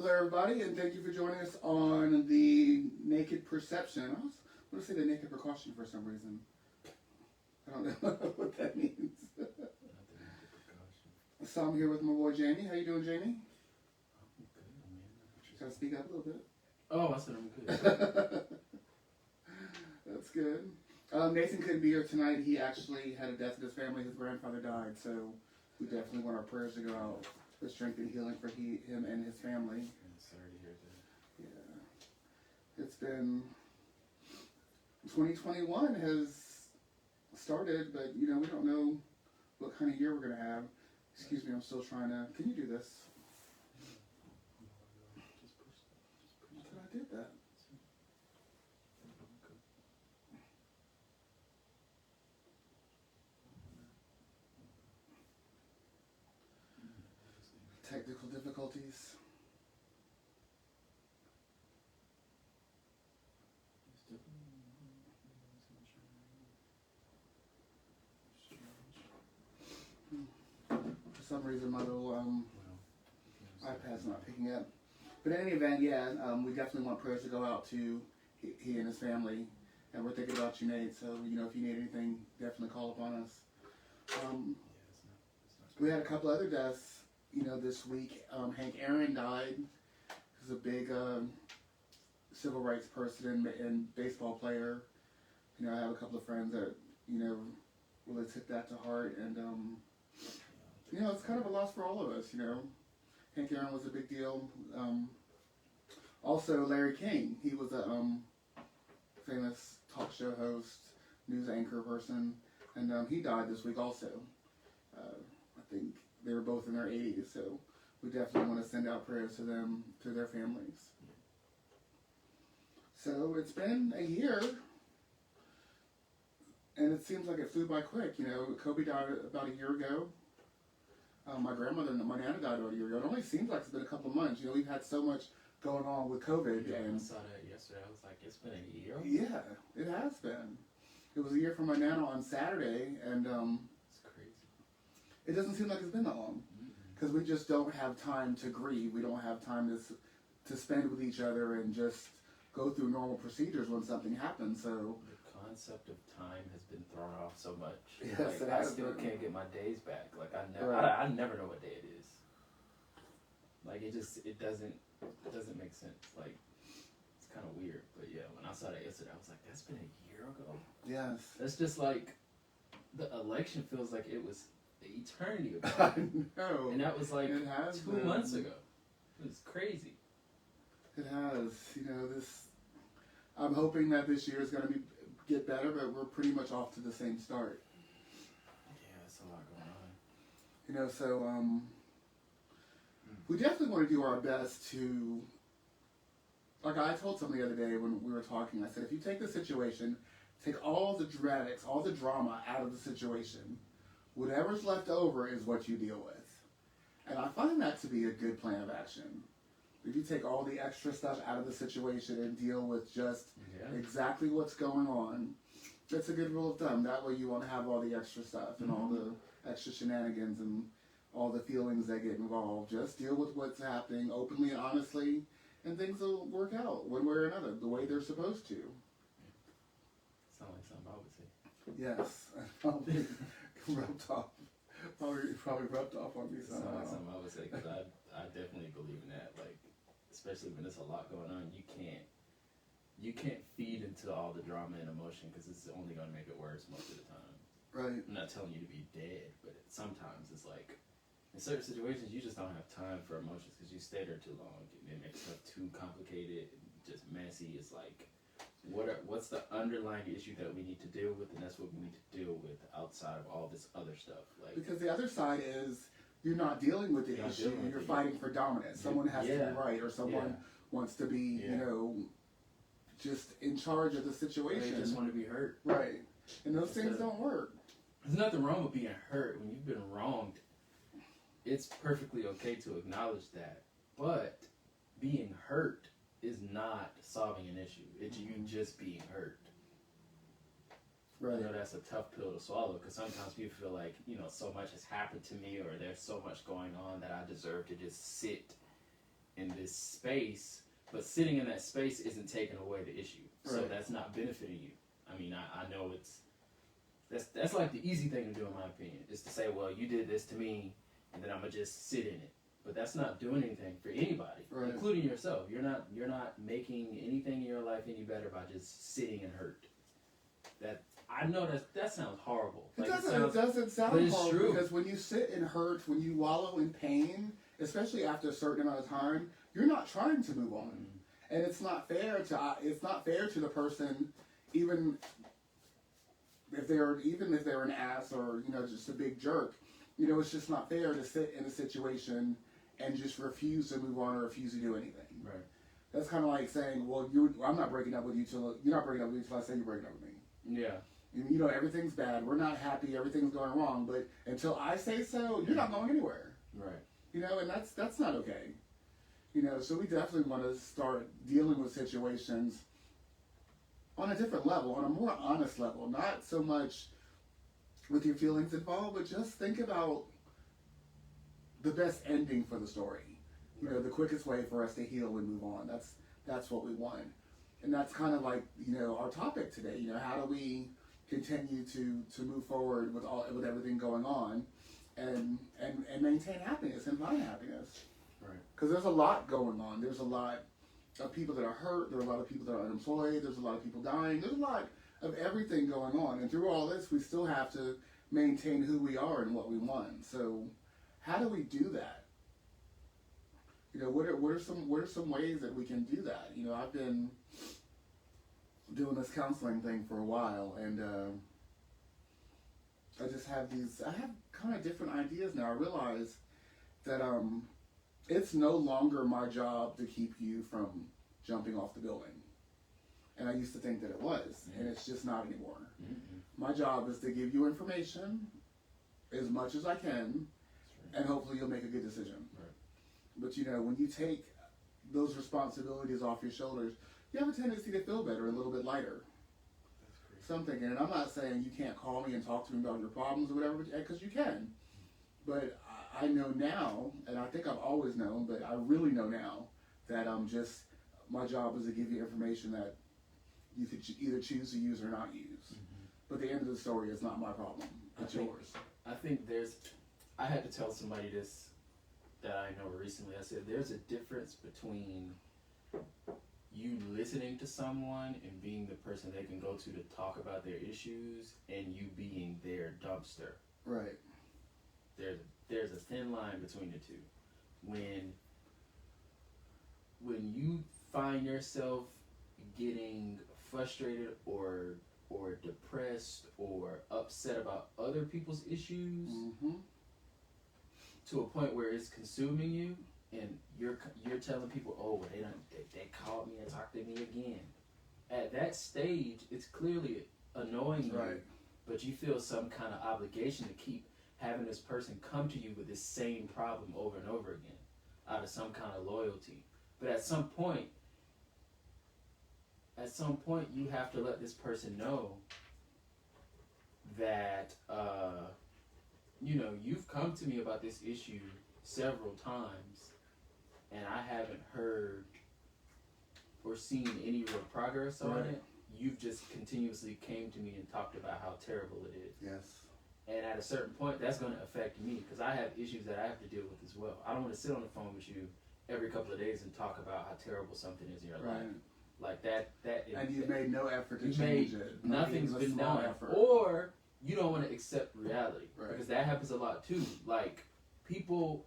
Hello, everybody, and thank you for joining us on the Naked Perception. I was going to say the Naked Precaution for some reason. I don't know what that means. So I'm here with my boy Jamie. How you doing, Jamie? I'm good, man. Gotta speak up a little bit. Oh, I said I'm good. That's good. Nathan couldn't be here tonight. He actually had a death in his family. His grandfather died, so we definitely want our prayers to go out for strength and healing for him and his family. Sorry to hear that. Yeah. It's been 2021 has started, but we don't know what kind of year we're gonna have. Excuse me, I'm still trying to. Can you do this? I thought I did that. Technical difficulties. For some reason, my little iPad's not picking up. But in any event, yeah, we definitely want prayers to go out to he and his family. And we're thinking about you, Nate. So, if you need anything, definitely call upon us. We had a couple other deaths, this week. Hank Aaron died. He's a big civil rights person and baseball player. I have a couple of friends that, really took that to heart. And, it's kind of a loss for all of us, Hank Aaron was a big deal. Also, Larry King. He was a famous talk show host, news anchor person. And he died this week also. I think they were both in their 80s, so we definitely want to send out prayers to them, to their families. So it's been a year, and it seems like it flew by quick. Kobe died about a year ago. My grandmother and my nana died about a year ago. It only seems like it's been a couple months. We've had so much going on with COVID. Yeah, and I saw that yesterday. I was like, it's been a year? Yeah, it has been. It was a year for my nana on Saturday, and it's crazy. It doesn't seem like it's been that long. Because we just don't have time to grieve. We don't have time to spend with each other and just go through normal procedures when something happens. So the concept of time has been thrown off so much. Yes, I still can't get my days back. I never know what day it is. It doesn't make sense. It's kind of weird. But yeah, when I saw that yesterday, I was like, that's been a year ago. Yes. That's just the election feels like it was eternity ago. I know. And that was 2 months ago. It was crazy. It has. I'm hoping that this year is going to get better, but we're pretty much off to the same start. Yeah, it's a lot going on. So we definitely want to do our best to, like I told someone the other day when we were talking, I said, if you take the situation, take all the dramatics, all the drama out of the situation, whatever's left over is what you deal with. And I find that to be a good plan of action. If you take all the extra stuff out of the situation and deal with just exactly what's going on, that's a good rule of thumb. That way you won't have all the extra stuff and all the extra shenanigans and all the feelings that get involved. Just deal with what's happening openly and honestly, and things will work out one way or another, the way they're supposed to. Sound like something I would say. Yes. Rubbed off. Probably rubbed off on me somehow. Sound like something I would say, because I definitely believe in that. Especially when there's a lot going on, you can't feed into all the drama and emotion, because it's only going to make it worse most of the time. Right. I'm not telling you to be dead, but sometimes it's in certain situations you just don't have time for emotions because you stay there too long. It makes stuff too complicated, just messy. It's what's the underlying issue that we need to deal with, and that's what we need to deal with outside of all this other stuff. Because the other side is you're not dealing with the issue, you're fighting for dominance. Someone has to be right, or someone wants to be, just in charge of the situation. They just want to be heard. Right. And those things don't work. There's nothing wrong with being hurt. When you've been wronged, it's perfectly okay to acknowledge that. But being hurt is not solving an issue. It's you just being hurt. Right. That's a tough pill to swallow, because sometimes people feel like, so much has happened to me, or there's so much going on that I deserve to just sit in this space, but sitting in that space isn't taking away the issue. So Right. that's not benefiting you. I mean, I know that's like the easy thing to do in my opinion, is to say, well, you did this to me, and then I'm gonna just sit in it. But that's not doing anything for anybody, Right. including yourself. You're not making anything in your life any better by just sitting and hurt. That I know that sounds horrible. It Like, doesn't sound but it's horrible true. because when you sit in hurt, when you wallow in pain, especially after a certain amount of time, you're not trying to move on, and it's not fair to the person, even if they're an ass or just a big jerk. It's just not fair to sit in a situation and just refuse to move on or refuse to do anything. Right. That's kind of like saying, well, I'm not breaking up with you till I say you're breaking up with me. Yeah. Everything's bad. We're not happy. Everything's going wrong. But until I say so, you're not going anywhere. Right. And that's not okay. So we definitely want to start dealing with situations on a different level, on a more honest level. Not so much with your feelings involved, but just think about the best ending for the story. The quickest way for us to heal and move on. That's what we want. And that's kind of like, our topic today. How do we continue to move forward with everything going on and maintain happiness and find happiness? Right. Because there's a lot going on. There's a lot of people that are hurt. There are a lot of people that are unemployed. There's a lot of people dying. There's a lot of everything going on. And through all this, we still have to maintain who we are and what we want. So how do we do that? What are some ways that we can do that? I've been doing this counseling thing for a while, and I have kind of different ideas now. I realize that it's no longer my job to keep you from jumping off the building. And I used to think that it was, and it's just not anymore. Mm-hmm. My job is to give you information as much as I can, and hopefully you'll make a good decision. Right. But when you take those responsibilities off your shoulders, you have a tendency to feel better, a little bit lighter. That's crazy. Something, and I'm not saying you can't call me and talk to me about your problems or whatever, because you can. But I know now, and I think I've always known, but I really know now that my job is to give you information that you could either choose to use or not use. Mm-hmm. But the end of the story is not my problem. It's yours. I think I had to tell somebody this that I know recently. I said, there's a difference between you listening to someone and being the person they can go to talk about their issues, and you being their dumpster. Right. There's a thin line between the two. When you find yourself getting frustrated or depressed or upset about other people's issues, mm-hmm. to a point where it's consuming you, and you're telling people, oh, they called me and talked to me again. At that stage, it's clearly annoying you, right. But you feel some kind of obligation to keep having this person come to you with this same problem over and over again, out of some kind of loyalty. But at some point, you have to let this person know that, you've come to me about this issue several times, and I haven't heard or seen any real progress on it. You've just continuously came to me and talked about how terrible it is. Yes. And at a certain point, that's going to affect me, because I have issues that I have to deal with as well. I don't want to sit on the phone with you every couple of days and talk about how terrible something is in your life. Like that. And you've made no effort to change it. Nothing's been done. Effort. Or you don't want to accept reality. Right. Because that happens a lot too. Like, people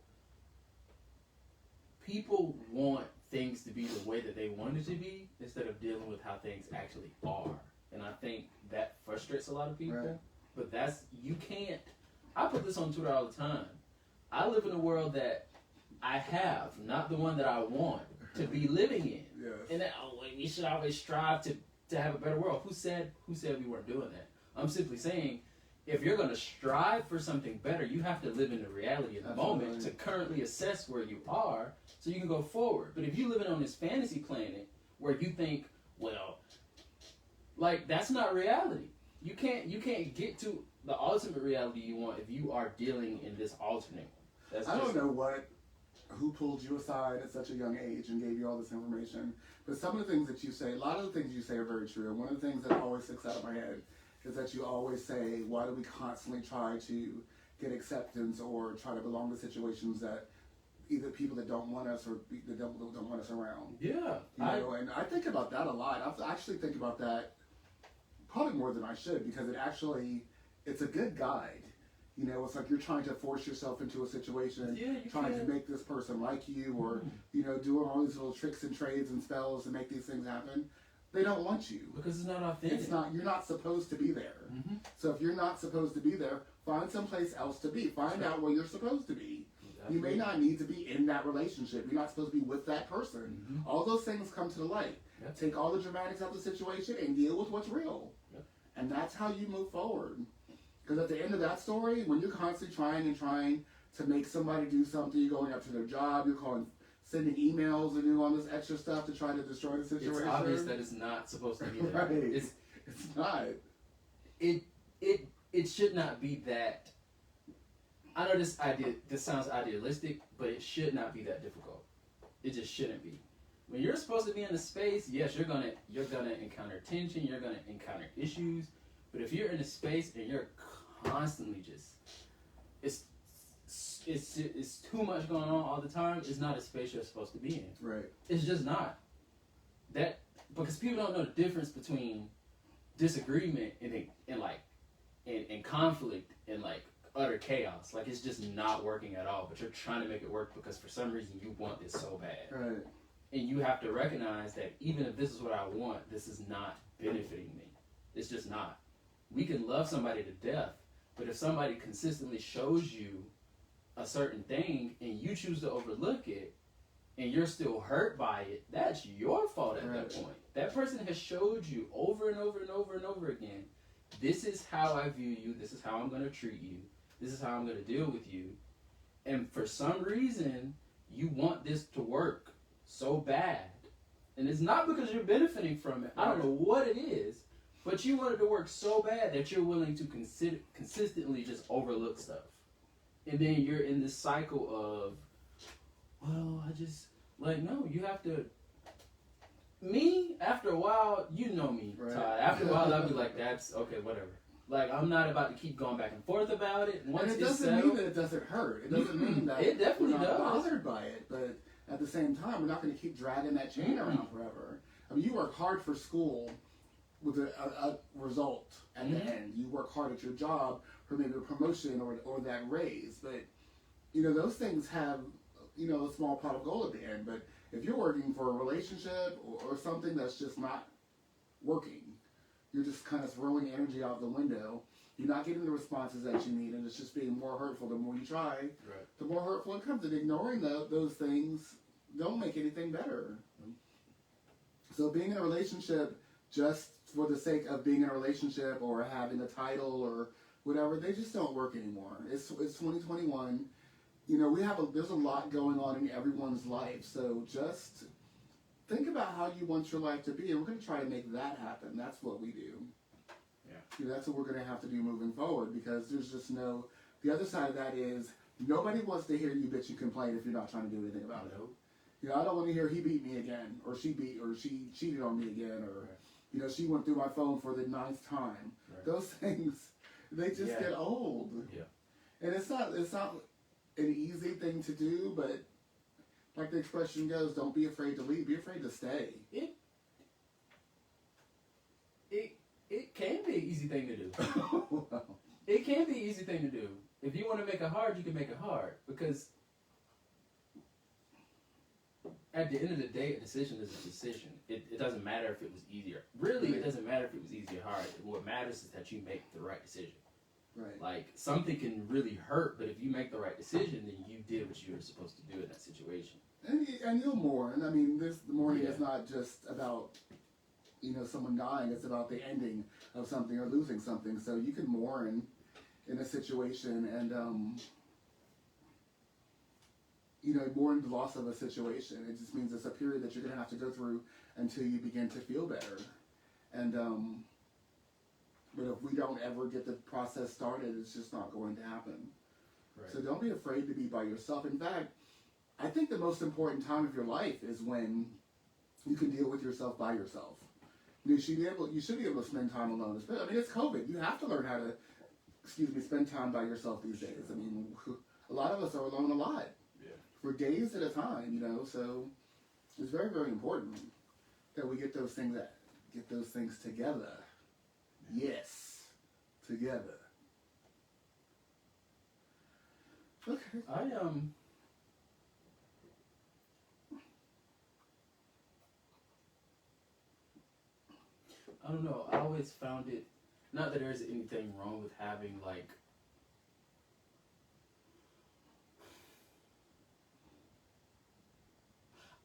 want things to be the way that they want it to be instead of dealing with how things actually are. And I think that frustrates a lot of people. Right. But you can't. I put this on Twitter all the time. I live in a world that I have, not the one that I want to be living in. Yes. And that, we should always strive to have a better world. Who said we weren't doing that? I'm simply saying, if you're going to strive for something better, you have to live in the reality of the moment to currently assess where you are so you can go forward. But if you're living on this fantasy planet where you think, well, like, that's not reality. You can't get to the ultimate reality you want if you are dealing in this alternate. I don't know what who pulled you aside at such a young age and gave you all this information. But some of the things that you say, a lot of the things you say are very true. And one of the things that always sticks out of my head is that you always say, why do we constantly try to get acceptance or try to belong to situations that either people that don't want us or that don't want us around? Yeah. And I think about that a lot. I actually think about that probably more than I should, because it's a good guide. It's like you're trying to force yourself into a situation, trying to make this person like you, or, doing all these little tricks and trades and spells to make these things happen. They don't want you. Because it's not authentic. You're not supposed to be there. Mm-hmm. So if you're not supposed to be there, find someplace else to be. Find out where you're supposed to be. You may not need to be in that relationship. You're not supposed to be with that person. Mm-hmm. All those things come to the light. Yep. Take all the dramatics out of the situation and deal with what's real. Yep. And that's how you move forward. Because at the end of that story, when you're constantly trying to make somebody do something, you're going up to their job, sending emails and doing all this extra stuff to try to destroy the situation. It's obvious that it's not supposed to be there. Right. It's not. It should not be that. I know this sounds idealistic, but it should not be that difficult. It just shouldn't be. When you're supposed to be in a space, yes, you're gonna encounter tension, you're gonna encounter issues. But if you're in a space and you're constantly it's too much going on all the time, it's not a space you're supposed to be in. Right. It's just not. That because people don't know the difference between disagreement and conflict and like utter chaos. Like it's just not working at all, but you're trying to make it work because for some reason you want this so bad. Right. And you have to recognize that even if this is what I want, this is not benefiting me. It's just not. We can love somebody to death, but if somebody consistently shows you a certain thing and you choose to overlook it and you're still hurt by it, that's your fault at that point. That person has showed you over and over and over and over again, this is how I view you, this is how I'm going to treat you, this is how I'm going to deal with you. And for some reason, you want this to work so bad. And it's not because you're benefiting from it. I don't know what it is. But you want it to work so bad that you're willing to consistently just overlook stuff. And then you're in this cycle of, well, no, you have to. Me, after a while, you know me, Todd. After a while, I'll be like, that's okay, whatever. Like, I'm not about to keep going back and forth about it. And it doesn't mean that it doesn't hurt. It doesn't mean that it definitely we're not does. bothered by it. But at the same time, we're not going to keep dragging that chain around forever. I mean, you work hard for school with a result at the end. You work hard at your job for maybe a promotion or that raise. But, those things have, a small pot of gold at the end. But if you're working for a relationship or something that's just not working, you're just kind of throwing energy out the window. You're not getting the responses that you need, and it's just being more hurtful. The more you try, the more hurtful it comes. And ignoring those things don't make anything better. So being in a relationship just for the sake of being in a relationship or having a title or whatever, they just don't work anymore. It's 2021. There's a lot going on in everyone's life. So just think about how you want your life to be, and we're going to try to make that happen. That's what we do. Yeah. That's what we're going to have to do moving forward, because there's just the other side of that is nobody wants to hear you bitch and complain if you're not trying to do anything about it. I don't want to hear he beat me again, or she cheated on me again, or she went through my phone for the 9th time. Right. Those things, they just get old. Yeah. And it's not an easy thing to do, but like the expression goes, don't be afraid to leave, be afraid to stay. It can be an easy thing to do. Wow. It can be an easy thing to do. If you want to make it hard, you can make it hard, because at the end of the day, a decision is a decision. It doesn't matter if it was easier. Really, it doesn't matter if it was easy or hard. What matters is that you make the right decision. Right. Like, something can really hurt, but if you make the right decision, then you did what you were supposed to do in that situation. And you'll mourn. I mean, the mourning is not just about, someone dying. It's about the ending of something or losing something. So you can mourn in a situation and, mourn the loss of a situation. It just means it's a period that you're going to have to go through until you begin to feel better. And, but if we don't ever get the process started, it's just not going to happen. Right. So don't be afraid to be by yourself. In fact, I think the most important time of your life is when you can deal with yourself by yourself. You should be able to spend time alone. I mean, it's COVID. You have to learn how to, spend time by yourself these days. I mean, a lot of us are alone a lot. Yeah. For days at a time, so it's very, very important that we get those things together. Yes. Together. Okay. I don't know. I always found it, not that there's anything wrong with having like,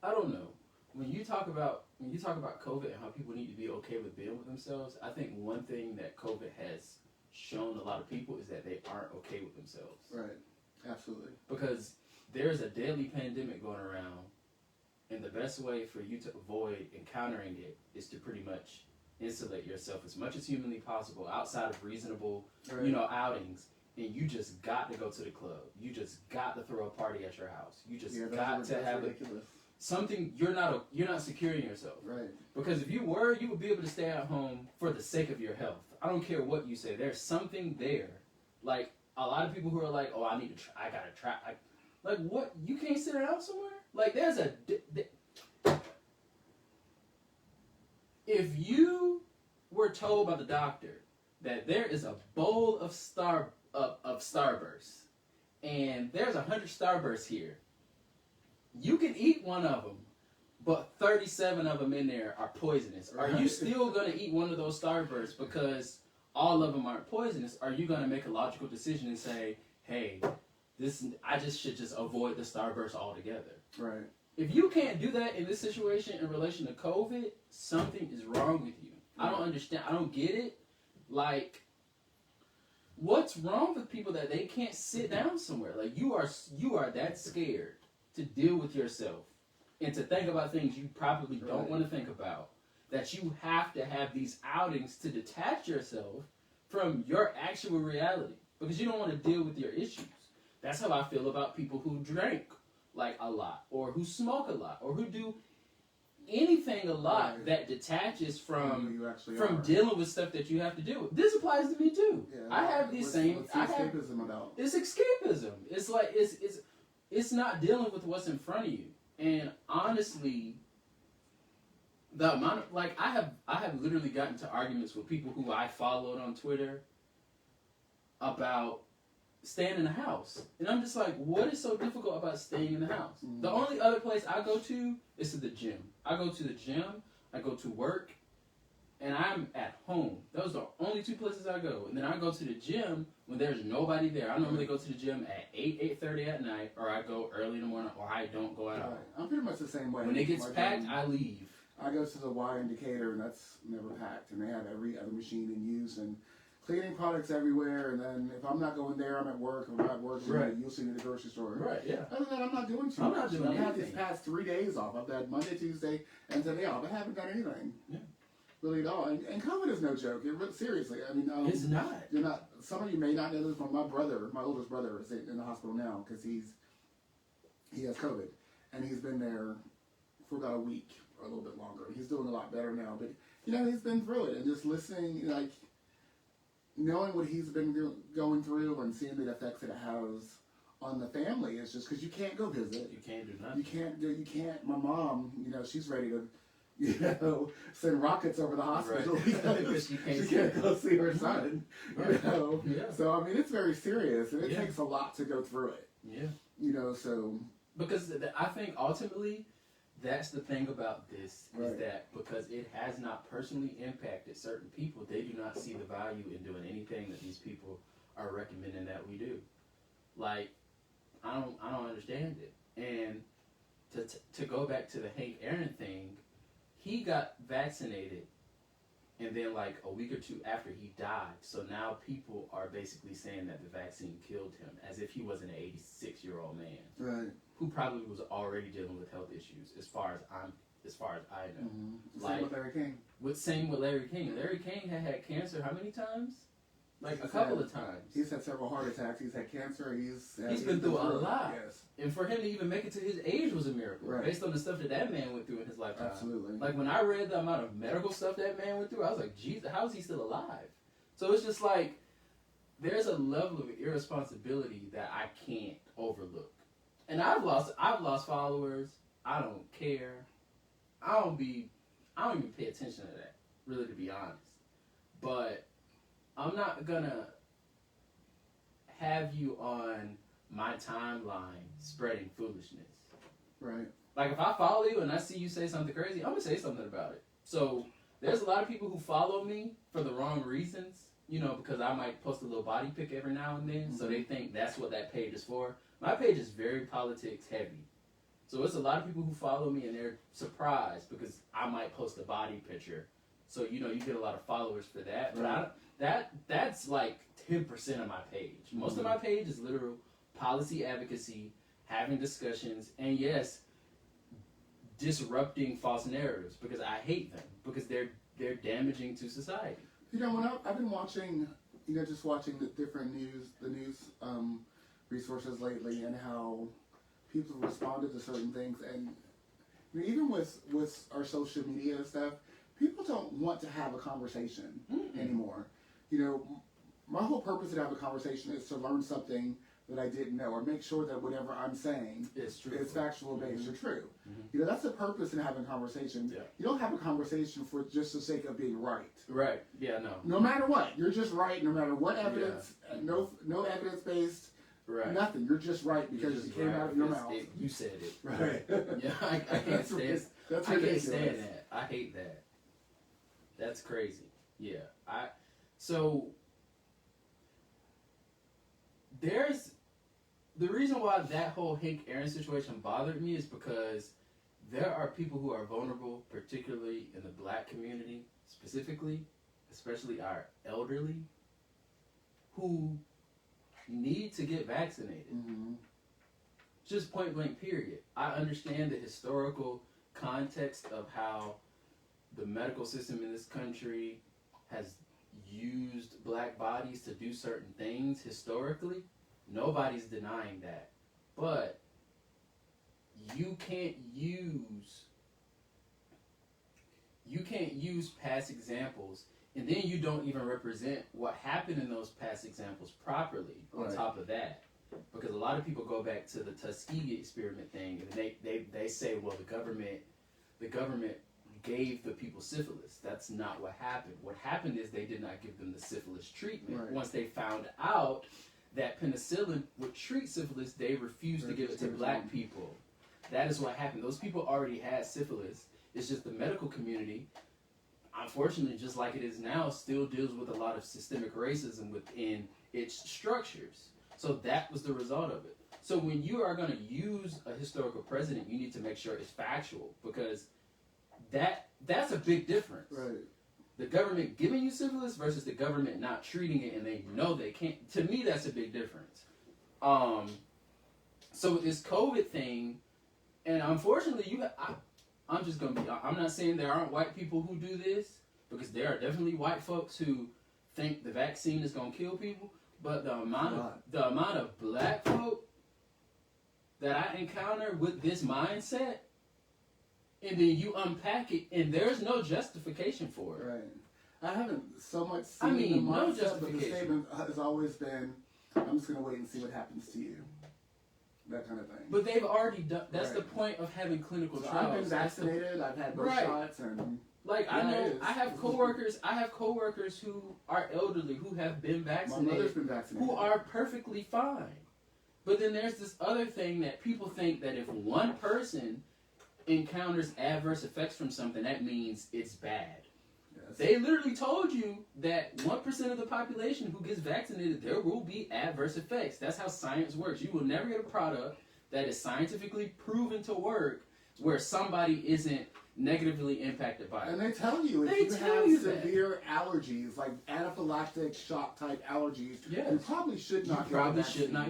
I don't know. When you talk about COVID and how people need to be okay with being with themselves, I think one thing that COVID has shown a lot of people is that they aren't okay with themselves. Right. Absolutely. Because there's a deadly pandemic going around, and the best way for you to avoid encountering it is to pretty much insulate yourself as much as humanly possible outside of reasonable, outings. And you just got to go to the club. You just got to throw a party at your house. You just got to have something. You're not securing yourself. Right. Because if you were, you would be able to stay at home for the sake of your health. I don't care what you say. There's something there. Like a lot of people who are like, oh, I gotta try. Like what? You can't sit around somewhere? Like there's if you were told by the doctor that there is a bowl of Starburst and there's 100 Starbursts here, you can eat one of them, but 37 of them in there are poisonous. Right. Are you still going to eat one of those Starbursts because all of them aren't poisonous? Are you going to make a logical decision and say, hey, I should just avoid the Starburst altogether? Right. If you can't do that in this situation in relation to COVID, something is wrong with you. I don't understand. I don't get it. Like, what's wrong with people that they can't sit down somewhere? Like, you are that scared to deal with yourself and to think about things you probably don't want to think about, that you have to have these outings to detach yourself from your actual reality because you don't want to deal with your issues. That's how I feel about people who drink like a lot, or who smoke a lot, or who do anything a lot that detaches from dealing with stuff that you have to deal with. This applies to me too. Yeah, I have these same. What's escapism about? It's escapism. It's like it's not dealing with what's in front of you. And honestly, the amount of I have literally gotten into arguments with people who I followed on Twitter about staying in the house. And I'm just like, what is so difficult about staying in the house? Mm-hmm. The only other place I go to is to the gym. I go to the gym, I go to work, and I'm at home. Those are the only two places I go. And then I go to the gym when there's nobody there. I normally go to the gym at 8:30 at night, or I go early in the morning, or I don't go at all. I'm pretty much the same way. When it gets packed, I leave. I go to the Y in Decatur, and that's never packed. And they have every other machine in use, and cleaning products everywhere, and then if I'm not going there, I'm at work. If I'm not working, you'll see me at the grocery store. Right, yeah. Other than that, I'm not doing too much. I've had these past 3 days off. I've had Monday, Tuesday, and today off. I haven't done anything. Yeah. Really at all. And COVID is no joke. Seriously. I mean, it's not. You're not. Some of you may not know this, but my oldest brother, is in the hospital now because he has COVID, and he's been there for about a week or a little bit longer. He's doing a lot better now, but he's been through it, and just listening, knowing what he's been going through and seeing the effects it has on the family is just because you can't go visit. You can't do nothing. You can't. My mom, she's ready to, send rockets over the hospital because she can't go see her son. Right. Yeah. So I mean, it's very serious, and it takes a lot to go through it. Yeah. So because I think ultimately, that's the thing about this, is that because it has not personally impacted certain people, they do not see the value in doing anything that these people are recommending that we do. Like, I don't understand it. And to go back to the Hank Aaron thing, he got vaccinated, and then like a week or two after he died. So now people are basically saying that the vaccine killed him, as if he was an 86-year-old man. Right. Who probably was already dealing with health issues, as far as I know. Mm-hmm. Same with Larry King. Same with Larry King. Larry King had cancer how many times? like a couple of times. He's had several heart attacks. He's had cancer. He's been through a lot. Yes. And for him to even make it to his age was a miracle, Right. based on the stuff that man went through in his lifetime. Absolutely. Like, when I read the amount of medical stuff that man went through, I was like, Jesus, how is he still alive? So it's just like, there's a level of irresponsibility that I can't overlook. And I've lost followers. I don't care. I don't even pay attention to that, really, to be honest. But I'm not gonna have you on my timeline spreading foolishness. Right. Like, if I follow you and I see you say something crazy, I'm gonna say something about it. So there's a lot of people who follow me for the wrong reasons, you know, because I might post a little body pic every now and then, so they think that's what that page is for. My page is very politics heavy. So it's a lot of people who follow me and they're surprised because I might post a body picture. So, you know, you get a lot of followers for that. But that's like 10% of my page. Most of my page is literal policy advocacy, having discussions, and yes, disrupting false narratives, because I hate them, because they're damaging to society. You know, when I've been watching, you know, just watching the different news resources lately, and how people responded to certain things, and you know, even with our social media and stuff, people don't want to have a conversation anymore. You know, my whole purpose to have a conversation is to learn something that I didn't know, or make sure that whatever I'm saying is factual based or true. You know, that's the purpose in having a conversation. Yeah. You don't have a conversation for just the sake of being right. Right. Yeah. No. No matter what, you're just right. No matter what evidence, no evidence based. Right. Nothing. You're just right because it came out of your mouth. You said it. Right. Yeah. I can't stand. That's I ridiculous. can't stand that. I hate that. That's crazy. Yeah. So there's the reason why that whole Hank Aaron situation bothered me is because there are people who are vulnerable, particularly in the black community, specifically, especially our elderly, who need to get vaccinated. Just point blank, period. I understand the historical context of how the medical system in this country has used black bodies to do certain things historically. Nobody's denying that. But you can't use past examples, and then you don't even represent what happened in those past examples properly on top of that. Because a lot of people go back to the Tuskegee experiment thing, and they say, well, the government gave the people syphilis. That's not what happened. What happened is they did not give them the syphilis treatment. Right. Once they found out that penicillin would treat syphilis, they refused to give it to black people. That is what happened. Those people already had syphilis. It's just the medical community, unfortunately, just like it is now, still deals with a lot of systemic racism within its structures. So that was the result of it. So when you are going to use a historical precedent, you need to make sure it's factual, because that's a big difference. Right. The government giving you syphilis versus the government not treating it, and they know they can't. To me, that's a big difference. So with this COVID thing, and unfortunately, I'm just gonna be. I'm not saying there aren't white people who do this, because there are definitely white folks who think the vaccine is gonna kill people. But the amount of black folk that I encounter with this mindset, and then you unpack it, and there's no justification for it. Right. I haven't so much seen the mindset, but the statement has always been, I'm just going to wait and see what happens to you. That kind of thing. But they've already done, that's the point of having clinical trials. I've been vaccinated, I've had both shots, and... Like, I know, I have coworkers who are elderly, who have been vaccinated. My mother's been vaccinated. Who are perfectly fine. But then there's this other thing that people think that if one person encounters adverse effects from something, that means it's bad. Yes. They literally told you that 1% of the population who gets vaccinated, there will be adverse effects. That's how science works. You will never get a product that is scientifically proven to work where somebody isn't negatively impacted by it. And they tell you if you have severe allergies, like anaphylactic shock type allergies, you probably should not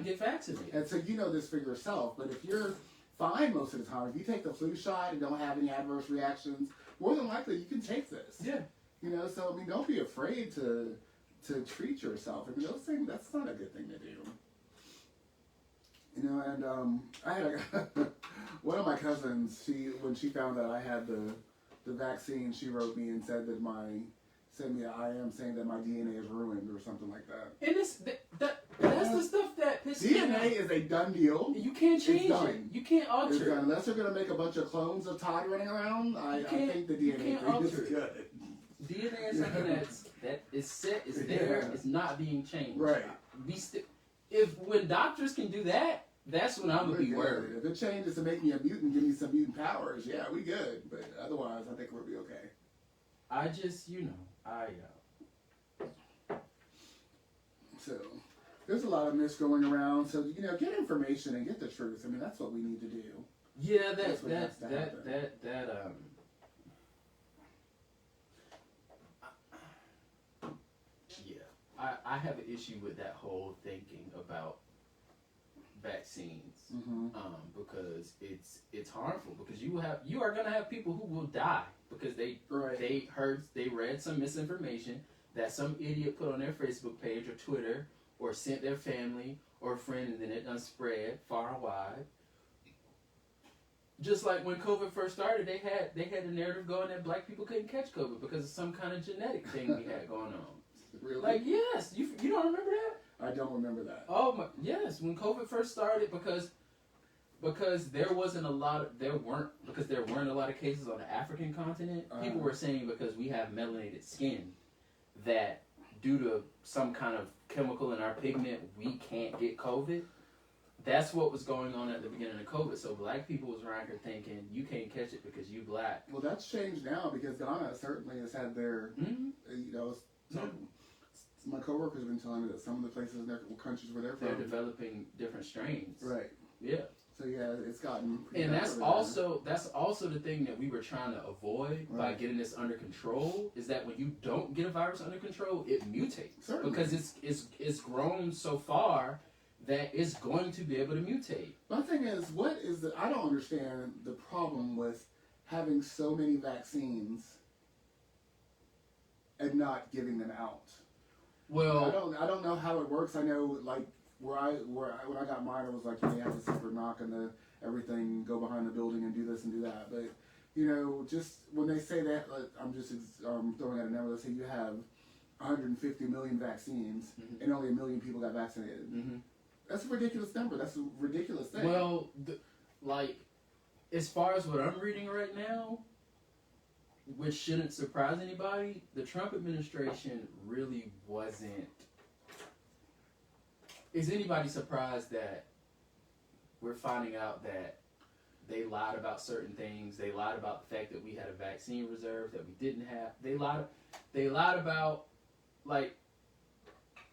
get vaccinated. And so you know this for yourself, but if you're fine most of the time, if you take the flu shot and don't have any adverse reactions, more than likely you can take this. Yeah. You know, so I mean, don't be afraid to to treat yourself. I mean, those things, that's not a good thing to do. You know, and I had one of my cousins, when she found out I had the vaccine, she wrote me and said that sent me an IM saying that my DNA is ruined or something like that. And that's the stuff that pisses me off. DNA is a done deal. You can't change It's it. done. You can't alter It's it. done. Unless they're going to make a bunch of clones of Todd running around, I think the DNA alter is it. good. DNA is something that is set, is there, it's not being changed. Right. When doctors can do that, that's when I'm gonna be worried. If it changes to make me a mutant, give me some mutant powers, yeah, we good. But otherwise, I think we'll be okay. I just, So, there's a lot of myths going around. So, get information and get the truth. I mean, that's what we need to do. Yeah, I have an issue with that whole thinking about vaccines, because it's harmful, because you are gonna have people who will die because they read some misinformation that some idiot put on their Facebook page or Twitter or sent their family or a friend, and then it done spread far and wide. Just like when COVID first started, they had the narrative going that black people couldn't catch COVID because of some kind of genetic thing we had going on. Really? Like, yes, you don't remember that? I don't remember that. Oh my, yes, when COVID first started, because there weren't a lot of cases on the African continent. People were saying because we have melanated skin, that due to some kind of chemical in our pigment, we can't get COVID. That's what was going on at the beginning of COVID. So black people was around here thinking, you can't catch it because you black. Well, that's changed now because Ghana certainly has had their, my coworkers have been telling me that some of the places in their countries where they're developing different strains. Right. Yeah. So yeah, it's gotten pretty and bad that's also the thing that we were trying to avoid by getting this under control, is that when you don't get a virus under control, it mutates. Certainly. Because it's grown so far that it's going to be able to mutate. My thing is, I don't understand the problem with having so many vaccines and not giving them out. Well, I don't know how it works. I know, like, when I got mine, it was like, you have a secret knock and everything, go behind the building and do this and do that. But, just when they say that, like, I'm just throwing out a number. Let's say you have 150 million vaccines and only 1 million people got vaccinated. Mm-hmm. That's a ridiculous number. That's a ridiculous thing. Well, as far as what I'm reading right now, which shouldn't surprise anybody, the Trump administration really wasn't. Is anybody surprised that we're finding out that they lied about certain things? They lied about the fact that we had a vaccine reserve that we didn't have. They lied about, like,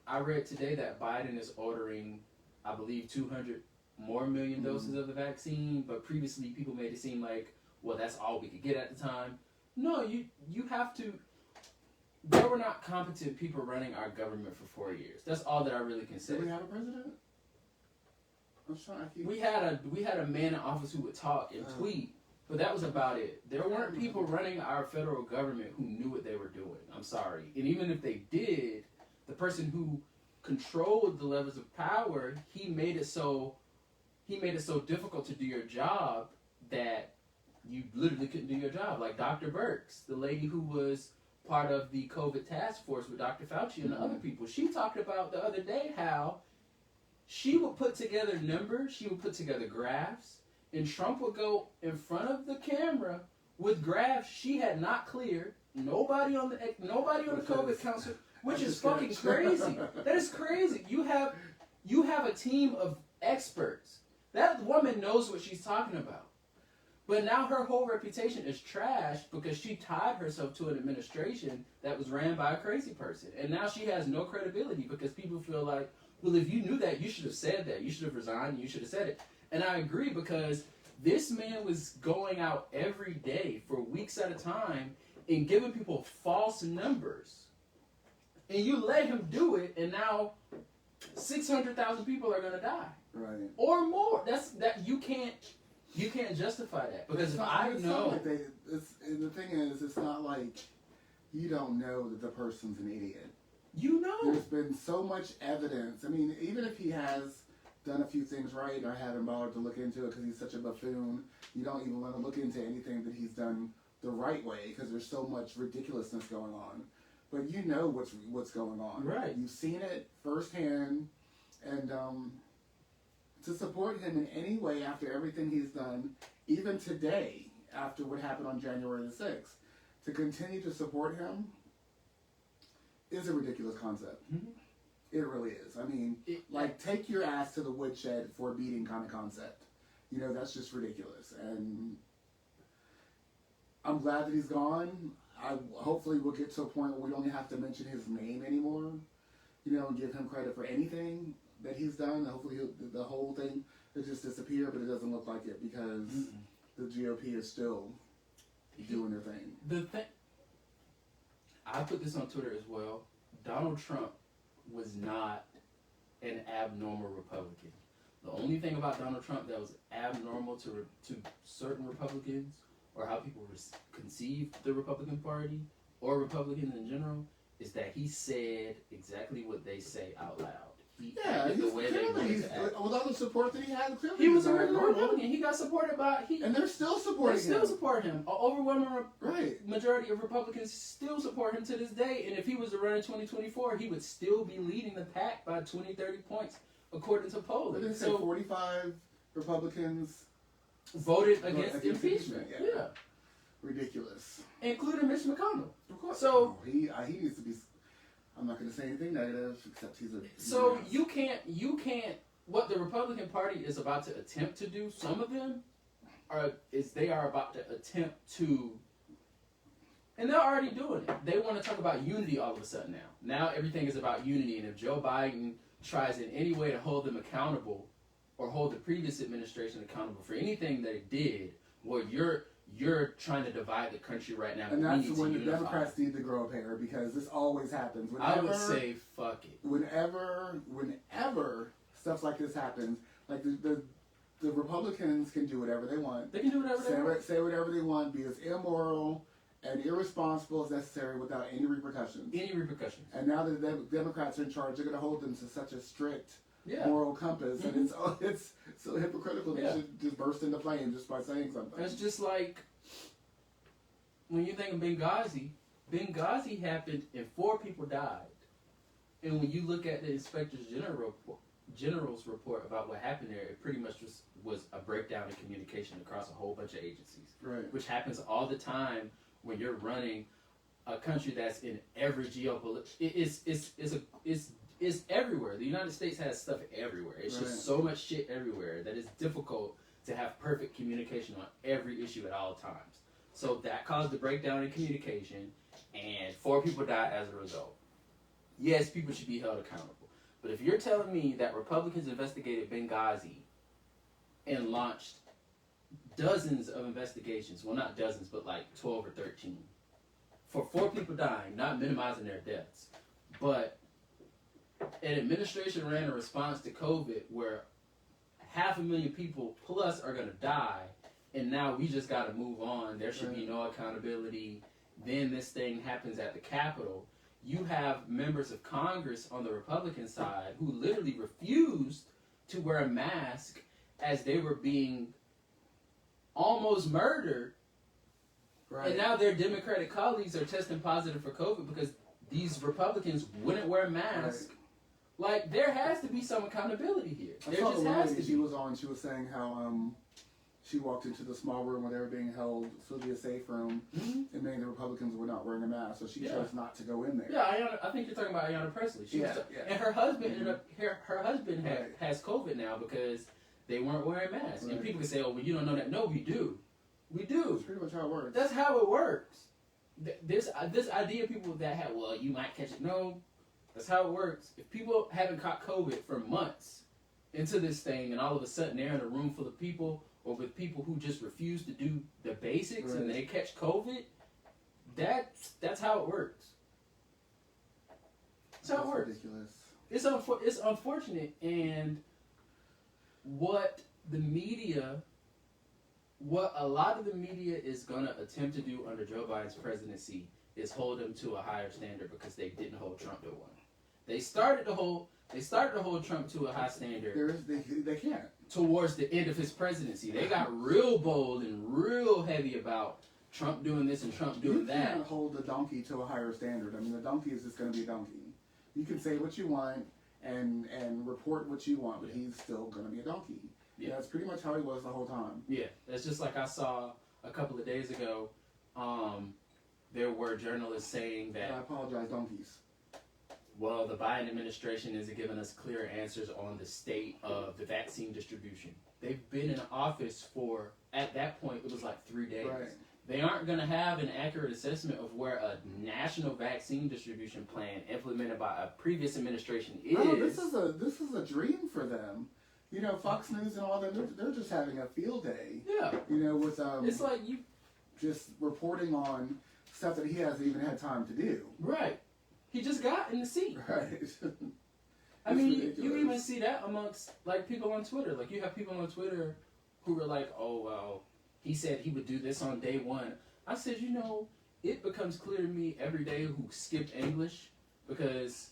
I read today that Biden is ordering, I believe, 200 more million doses of the vaccine, but previously people made it seem like, well, that's all we could get at the time. No, you have to. There were not competent people running our government for 4 years. That's all that I really can say. Did we have a president? I'm trying to keep... We had a man in office who would talk and tweet, but that was about it. There weren't people running our federal government who knew what they were doing. I'm sorry. And even if they did, the person who controlled the levels of power, he made it so difficult to do your job that you literally couldn't do your job. Like Dr. Birx, the lady who was part of the COVID task force with Dr. Fauci and the other people, she talked about the other day how she would put together numbers, she would put together graphs, and Trump would go in front of the camera with graphs she had not cleared. Nobody on the COVID council, which is fucking crazy. That is crazy. You have a team of experts. That woman knows what she's talking about. But now her whole reputation is trashed because she tied herself to an administration that was ran by a crazy person. And now she has no credibility because people feel like, well, if you knew that, you should have said that. You should have resigned. You should have said it. And I agree, because this man was going out every day for weeks at a time and giving people false numbers. And you let him do it, and now 600,000 people are going to die. Right. Or more. You can't justify that, because the thing is, it's not like you don't know that the person's an idiot. You know. There's been so much evidence. I mean, even if he has done a few things right, and I haven't bothered to look into it because he's such a buffoon, you don't even want to look into anything that he's done the right way because there's so much ridiculousness going on. But you know what's going on. Right. You've seen it firsthand, and to support him in any way after everything he's done, even today, after what happened on January the 6th, to continue to support him is a ridiculous concept. Mm-hmm. It really is. I mean, take your ass to the woodshed for a beating kind of concept. You know, that's just ridiculous. And I'm glad that he's gone. Hopefully we'll get to a point where we don't have to mention his name anymore, you know, and give him credit for anything that he's done. Hopefully the whole thing will just disappear, but it doesn't look like it because the GOP is still doing their thing. I put this on Twitter as well. Donald Trump was not an abnormal Republican. The only thing about Donald Trump that was abnormal to certain Republicans, or how people conceive the Republican Party or Republicans in general, is that he said exactly what they say out loud. He acted the way they wanted to act. With all the support that he had, clearly He was a regular Republican. He got supported by... and they're still supporting him. They still support him. An overwhelming right. majority of Republicans still support him to this day. And if he was to run in 2024, he would still be leading the pack by 20, 30 points, according to polling. They say 45 Republicans voted against impeachment. Yeah. Ridiculous. Including Mitch McConnell. Of course. So he needs to be... I'm not going to say anything negative, except he's a... So you can't... What the Republican Party is about to attempt to do, some of them, they are about to attempt to... And they're already doing it. They want to talk about unity all of a sudden now. Now everything is about unity, and if Joe Biden tries in any way to hold them accountable, or hold the previous administration accountable for anything they did, well, you're trying to divide the country right now. And that's when the Democrats need to grow a pair, because this always happens. I would say fuck it. Whenever stuff like this happens, like the Republicans can do whatever they want. They can do whatever they want. Say whatever they want, be as immoral and irresponsible as necessary without any repercussions. And now that the Democrats are in charge, they're going to hold them to such a strict moral compass, and it's so hypocritical. They should just burst into flames just by saying something. It's just like when you think of Benghazi. Benghazi happened and 4 people died, and when you look at the Inspector General's report about what happened there, it pretty much was a breakdown in communication across a whole bunch of agencies, right? Which happens all the time when you're running a country that's in every geopolitical. It's everywhere. The United States has stuff everywhere. It's just so much shit everywhere that it's difficult to have perfect communication on every issue at all times. So that caused a breakdown in communication, and 4 people died as a result. Yes, people should be held accountable. But if you're telling me that Republicans investigated Benghazi and launched dozens of investigations, well, not dozens, but like 12 or 13, for 4 people dying, not minimizing their deaths, but an administration ran a response to COVID where 500,000 people plus are going to die, and now we just got to move on. There should be no accountability. Then this thing happens at the Capitol. You have members of Congress on the Republican side who literally refused to wear a mask as they were being almost murdered. Right. And now their Democratic colleagues are testing positive for COVID because these Republicans wouldn't wear masks. Right. Like, there has to be some accountability here. There just has to be. She was on, she was saying how she walked into the small room where they were being held, supposed to be a safe room, and many of the Republicans were not wearing a mask, so she chose not to go in there. Yeah, I think you're talking about Ayanna Pressley. And her husband ended up, her husband has COVID now because they weren't wearing masks. And people can say, oh, well, you don't know that. No, we do. We do. That's pretty much how it works. That's how it works. This idea of people that have, well, you might catch it. No, that's how it works. If people haven't caught COVID for months into this thing, and all of a sudden they're in a room full of people, or with people who just refuse to do the basics, and they catch COVID, that's how it works. That's how it works. Ridiculous. It's unfortunate, and what a lot of the media is going to attempt to do under Joe Biden's presidency is hold him to a higher standard because they didn't hold Trump to one. They started to hold Trump to a high standard. They can't. Towards the end of his presidency, they got real bold and real heavy about Trump doing this and Trump doing that. You can't hold the donkey to a higher standard. I mean, the donkey is just going to be a donkey. You can say what you want and report what you want, but he's still going to be a donkey. Yeah, that's pretty much how he was the whole time. Yeah, that's just like I saw a couple of days ago. There were journalists saying that. I apologize, donkeys. Well, the Biden administration isn't giving us clear answers on the state of the vaccine distribution. They've been in office for, at that point, it was like 3 days. Right. They aren't going to have an accurate assessment of where a national vaccine distribution plan implemented by a previous administration is. No, this is a dream for them. You know, Fox News and all them, they're just having a field day. Yeah. You know, with it's like you just reporting on stuff that he hasn't even had time to do. Right. He just got in the seat. Right. I mean, you even see that amongst like people on Twitter. Like you have people on Twitter who are like, "Oh well, he said he would do this on day one." I said, you know, it becomes clear to me every day who skipped English because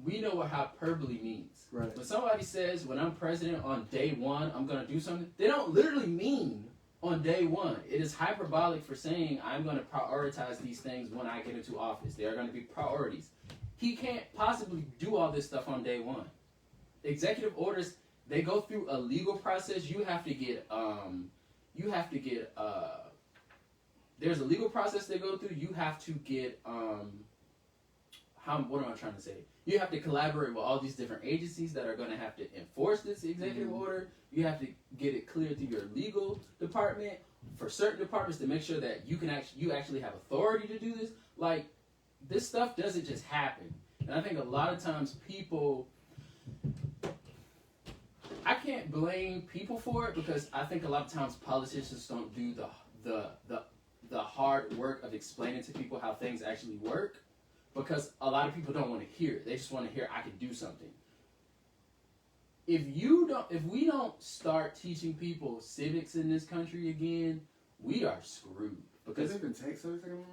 we know what hyperbole means. Right. When somebody says, "When I'm president on day one, I'm gonna do something," they don't literally mean on day one. It is hyperbolic for saying I'm going to prioritize these things when I get into office. They are going to be priorities. He can't possibly do all this stuff on day one. Executive orders, they go through a legal process. You have to get there's a legal process they go through. You have to get, what am I trying to say? You have to collaborate with all these different agencies that are going to have to enforce this executive order. You have to get it cleared through your legal department for certain departments to make sure that you actually have authority to do this. Like, this stuff doesn't just happen. And I think a lot of times people, I can't blame people for it because I think a lot of times politicians don't do the hard work of explaining to people how things actually work. Because a lot of people don't want to hear it. They just want to hear I can do something. If we don't start teaching people civics in this country again, we are screwed. Because does it even take civics anymore?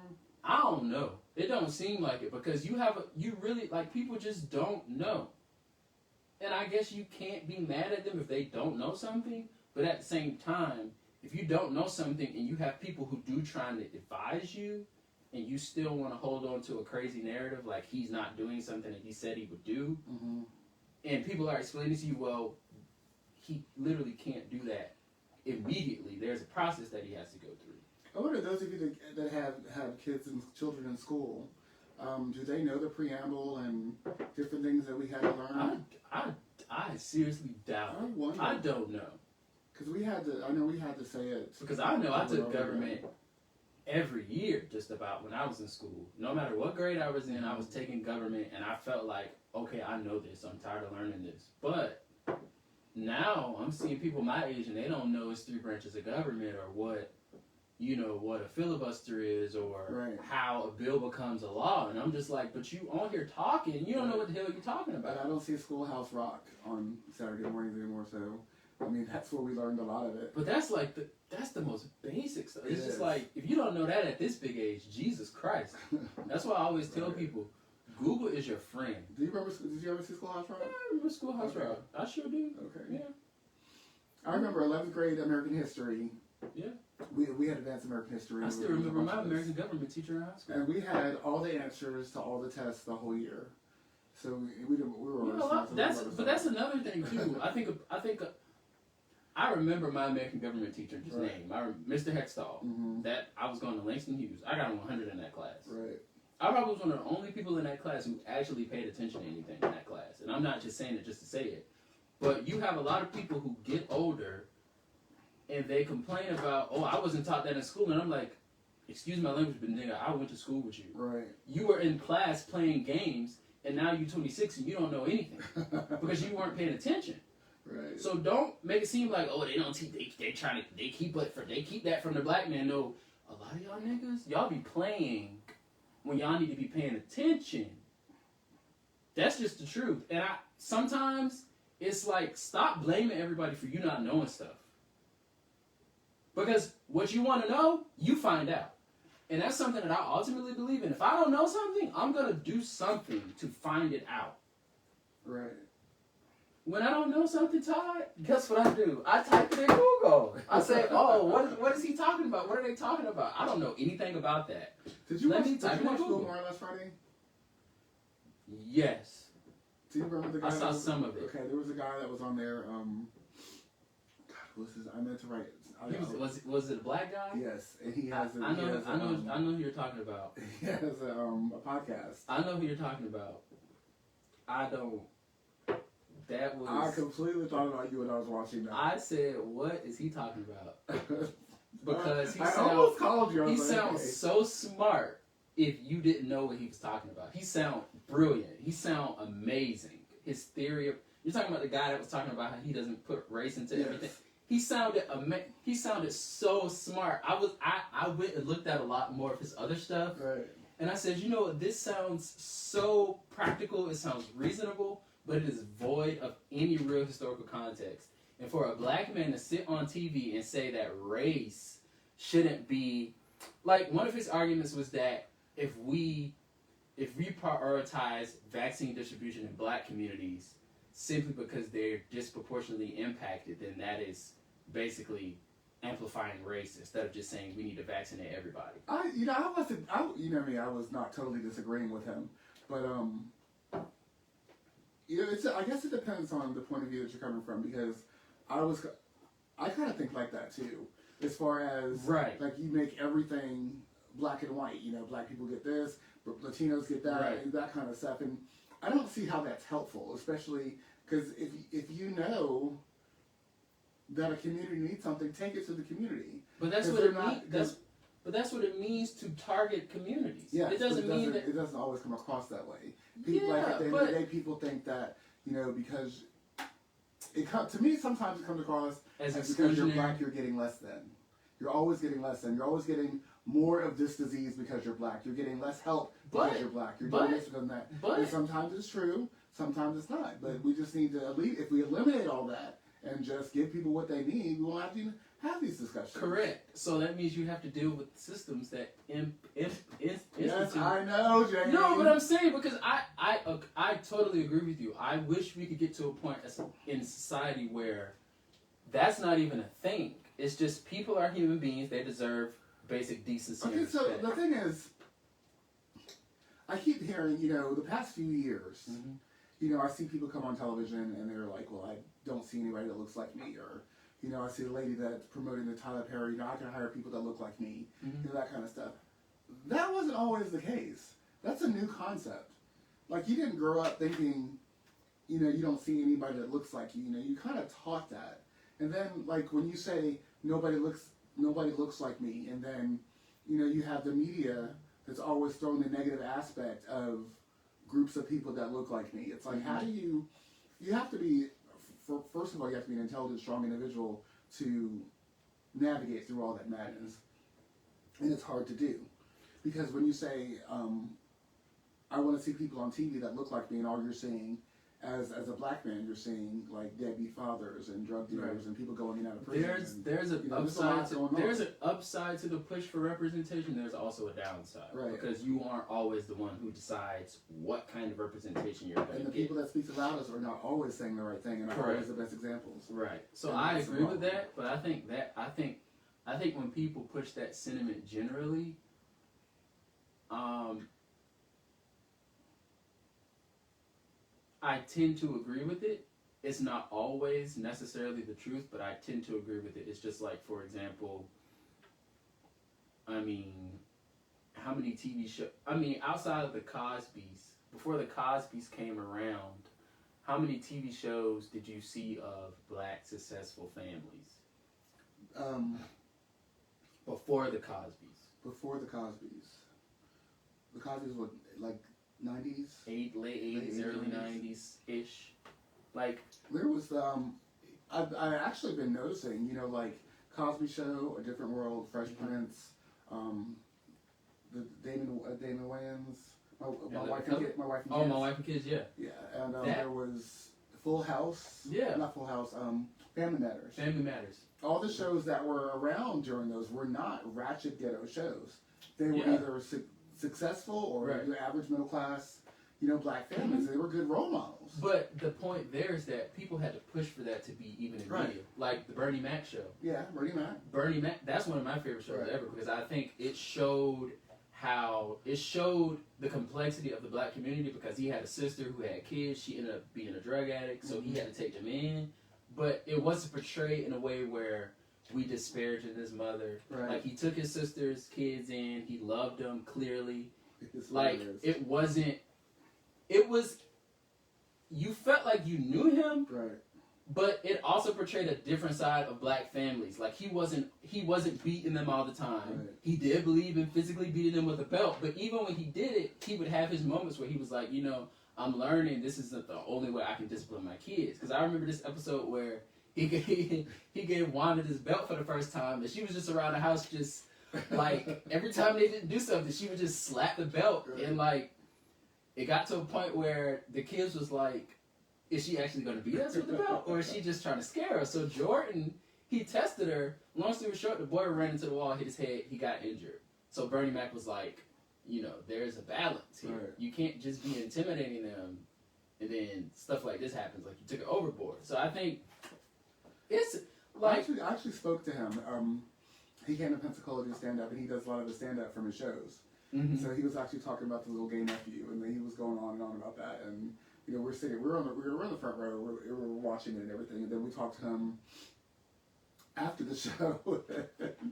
I don't know. It don't seem like it because you really like people just don't know. And I guess you can't be mad at them if they don't know something, but at the same time, if you don't know something and you have people who do trying to advise you, and you still want to hold on to a crazy narrative like he's not doing something that he said he would do, and people are explaining to you, well, he literally can't do that immediately. There's a process that he has to go through. I wonder, those of you that have kids and children in school, do they know the preamble and different things that we had to learn? I seriously doubt it. I don't know. Because we had to say it. Because I know I took government every year, just about, when I was in school. No matter what grade I was in, I was taking government, and I felt like, okay, I know this. I'm tired of learning this. But now I'm seeing people my age, and they don't know it's 3 branches of government or what a filibuster is or how a bill becomes a law. And I'm just like, but you on here talking, you don't know what the hell you're talking about. But I don't see Schoolhouse Rock on Saturday mornings anymore, so I mean, that's where we learned a lot of it. But that's like that's the most basic stuff. It's just like, if you don't know that at this big age, Jesus Christ. That's why I always tell people, Google is your friend. Did you ever see Schoolhouse Rock? Yeah, I remember Schoolhouse Rock. I sure do. Okay. Yeah. I remember 11th grade American history. Yeah. We had advanced American history. I still remember my American government teacher in high school. And we had all the answers to all the tests the whole year. So we were. That's another thing too. I remember my American government teacher's name. Mr. Hextall. That I was going to Langston Hughes. I got a 100 in that class. Right. I probably was one of the only people in that class who actually paid attention to anything in that class. And I'm not just saying it just to say it. But you have a lot of people who get older and they complain about, oh, I wasn't taught that in school. And I'm like, excuse my language, but nigga, I went to school with you. Right. You were in class playing games, and now you're 26 and you don't know anything because you weren't paying attention. Right. So don't make it seem like, oh, they don't teach. They keep that from the black man. No, a lot of y'all niggas, y'all be playing when y'all need to be paying attention. That's just the truth. And sometimes it's like, stop blaming everybody for you not knowing stuff. Because what you want to know, you find out. And that's something that I ultimately believe in. If I don't know something, I'm going to do something to find it out. Right. When I don't know something, Todd, guess what I do? I type it in Google. I say, oh, what is he talking about? What are they talking about? I don't know anything about that. Did you watch Bill Maher last Friday? Yes. Do you remember the guy? I saw some of it. Okay, there was a guy that was on there. God, what's his? I meant to write. Was it a black guy? Yes, and he has. I know who you're talking about. He has a podcast. I know who you're talking about. I don't. That was. I completely thought about you when I was watching that. I said, "What is he talking about?" Because I almost called you. He sounds so smart. If you didn't know what he was talking about, he sound brilliant. He sound amazing. His theory of you're talking about the guy that was talking about how he doesn't put race into everything. He sounded he sounded so smart. I went and looked at a lot more of his other stuff. Right. And I said, you know what, this sounds so practical, it sounds reasonable, but it is void of any real historical context. And for a black man to sit on TV and say that race shouldn't be, like, one of his arguments was that if we prioritize vaccine distribution in black communities simply because they're disproportionately impacted, then that is basically amplifying race instead of just saying we need to vaccinate everybody. I was not totally disagreeing with him, but I guess it depends on the point of view that you're coming from, because I kind of think like that too, as far as like you make everything black and white. Black people get this, Latinos get that, and that kind of stuff, and I don't see how that's helpful, especially because if you know that a community needs something, take it to the community. But that's what it means. But that's what it means to target communities. Yeah, it doesn't mean that it doesn't always come across that way. People, like at the end of the day, people think that because to me sometimes it comes across as because you're black, you're getting less than. You're always getting less than. You're always getting more of this disease because you're black. You're getting less help because you're black. You're doing this because of that. And sometimes it's true, sometimes it's not. But we just need to if we eliminate all that and just give people what they need, we won't have to even have these discussions. Correct. So that means you have to deal with systems that Yes, I know, James. No, but I'm saying, because I totally agree with you. I wish we could get to a point in society where that's not even a thing. It's just people are human beings. They deserve basic decency. Okay, so the thing is, I keep hearing, the past few years, I see people come on television and they're like, well, I don't see anybody that looks like me, or, I see a lady that's promoting the Tyler Perry, I can hire people that look like me, that kind of stuff. That wasn't always the case. That's a new concept. Like, you didn't grow up thinking, you don't see anybody that looks like you, you kind of taught that. And then, like, when you say, nobody looks like me, and then, you have the media that's always throwing the negative aspect of groups of people that look like me. It's like, how do you have to be, first of all, you have to be an intelligent, strong individual to navigate through all that madness. And it's hard to do. Because when you say, I want to see people on TV that look like me, and all you're seeing, as a black man, you're seeing like deadbeat fathers and drug dealers and people going in and out of prison. There's an upside to the push for representation. There's also a downside, because you aren't always the one who decides what kind of representation you're going to get. And the people that speak the loudest are not always saying the right thing and are always the best examples. Right. So I agree with that, but I think when people push that sentiment generally, I tend to agree with it. It's not always necessarily the truth, but I tend to agree with it. It's just like, for example, how many TV shows, outside of the Cosbys, before the Cosbys came around, how many TV shows did you see of black successful families? Before the Cosbys. Before the Cosbys. The Cosbys were like 90s? Late 80s, early 90s-ish. Like, there was, I've actually been noticing, like Cosby Show, A Different World, Fresh Prince, the Damon Wayans, my wife and kids. Oh, My Wife and Kids, yeah. Yeah, and there was Full House. Yeah. Not Full House, Family Matters. Family Matters. All the shows that were around during those were not ratchet ghetto shows. They were either successful or your average middle class, black families. They were good role models. But the point there is that people had to push for that to be even in media. Like the Bernie Mac show. Yeah, Bernie Mac. Bernie Mac, that's one of my favorite shows ever, because I think it showed the complexity of the black community, because he had a sister who had kids. She ended up being a drug addict, so he had to take them in. But it wasn't portrayed in a way where we disparaged his mother. Right. Like, he took his sister's kids in. He loved them, clearly. Like, it wasn't... It was... You felt like you knew him, right? But it also portrayed a different side of black families. Like, he wasn't beating them all the time. Right. He did believe in physically beating them with a belt. But even when he did it, he would have his moments where he was like, I'm learning this isn't the only way I can discipline my kids. Because I remember this episode where he gave Wanda this belt for the first time, and she was just around the house just, like, every time they didn't do something, she would just slap the belt. Right. And, like, it got to a point where the kids was like, is she actually going to beat us with the belt, or is she just trying to scare us? So Jordan, he tested her. Long story short, the boy ran into the wall, hit his head, he got injured. So Bernie Mac was like, there's a balance here. Right. You can't just be intimidating them, and then stuff like this happens, like you took it overboard. So I think it's like... I actually spoke to him. He came to Pensacola to do stand-up, and he does a lot of the stand-up from his shows. Mm-hmm. So he was actually talking about the little gay nephew, and then he was going on and on about that, and... we were in the front row, we were watching it and everything, and then we talked to him after the show. And,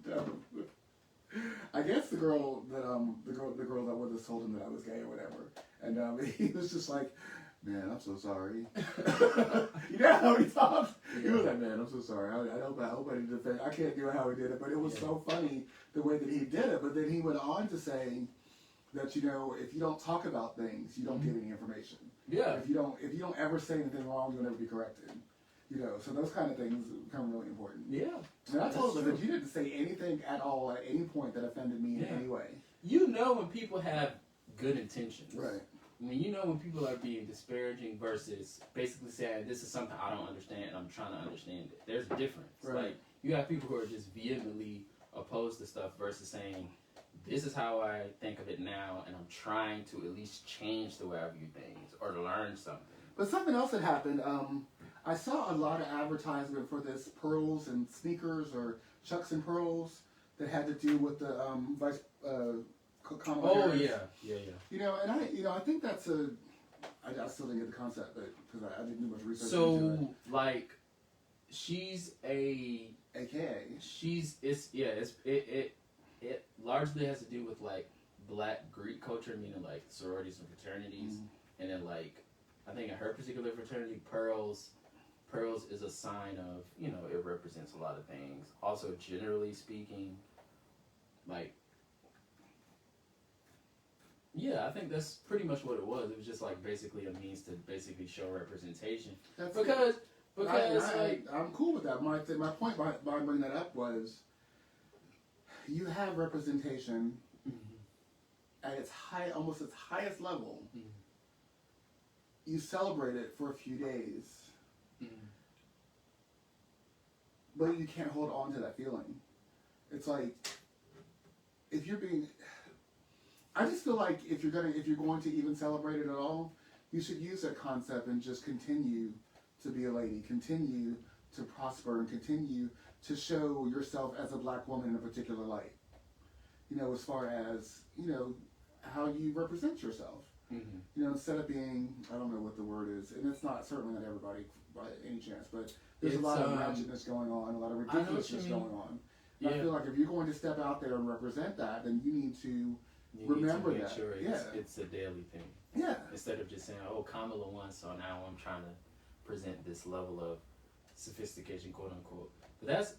I guess the girl that with us told him that I was gay or whatever, and he was just like, "Man, I'm so sorry." How he talks. He was like, "Man, I'm so sorry. I hope I didn't defend. I can't do how he did it, but it was so funny the way that he did it." But then he went on to say that if you don't talk about things, you don't get any information. Yeah. If you don't ever say anything wrong, you'll never be corrected. So those kind of things become really important. Yeah. And I told him that you didn't say anything at all at any point that offended me in any way. When people have good intentions. Right. When people are being disparaging versus basically saying, this is something I don't understand and I'm trying to understand it. There's a difference. Right. Like, you have people who are just vehemently opposed to stuff versus saying, this is how I think of it now, and I'm trying to at least change the way I view things or to learn something. But something else that happened, I saw a lot of advertisement for this pearls and sneakers or Chucks and pearls that had to do with the Vice Kamala Harris. Yeah. And I think that's I still didn't get the concept, but because I didn't do much research into it. So, like, she's a... AKA. It largely has to do with, like, black Greek culture, meaning, like, sororities and fraternities. Mm-hmm. And then, like, I think in her particular fraternity, pearls is a sign of, it represents a lot of things. Also, generally speaking, like, I think that's pretty much what it was. It was just, like, basically a means to basically show representation. Because I'm cool with that. My point by bringing that up was... You have representation at its almost its highest level. Mm-hmm. You celebrate it for a few days, but you can't hold on to that feeling. It's like if you're being. I just feel like if you're going to even celebrate it at all, you should use that concept and just continue to be a lady, continue to prosper, and continue to show yourself as a black woman in a particular light. As far as, how you represent yourself. Mm-hmm. Instead of being, I don't know what the word is, and it's certainly not everybody by any chance, but there's a lot of ratchetness going on, a lot of ridiculousness going on. Yeah. I feel like if you're going to step out there and represent that, then you need to remember that. Sure it's a daily thing. Yeah. Instead of just saying, oh, Kamala won, so now I'm trying to present this level of sophistication, quote unquote. But that's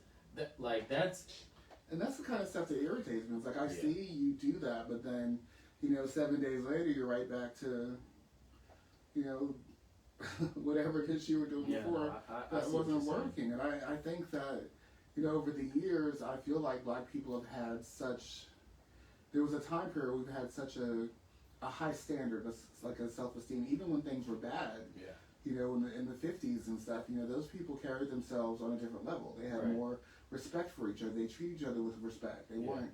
and that's the kind of stuff that irritates me. It's like I see you do that, but then 7 days later you're right back to whatever it is you were doing before that wasn't working. And I think that over the years I feel like black people have had there was a time period we've had such a high standard, like a self-esteem, even when things were bad. Yeah. In the 50s and stuff, those people carried themselves on a different level. They had more respect for each other. They treat each other with respect. They weren't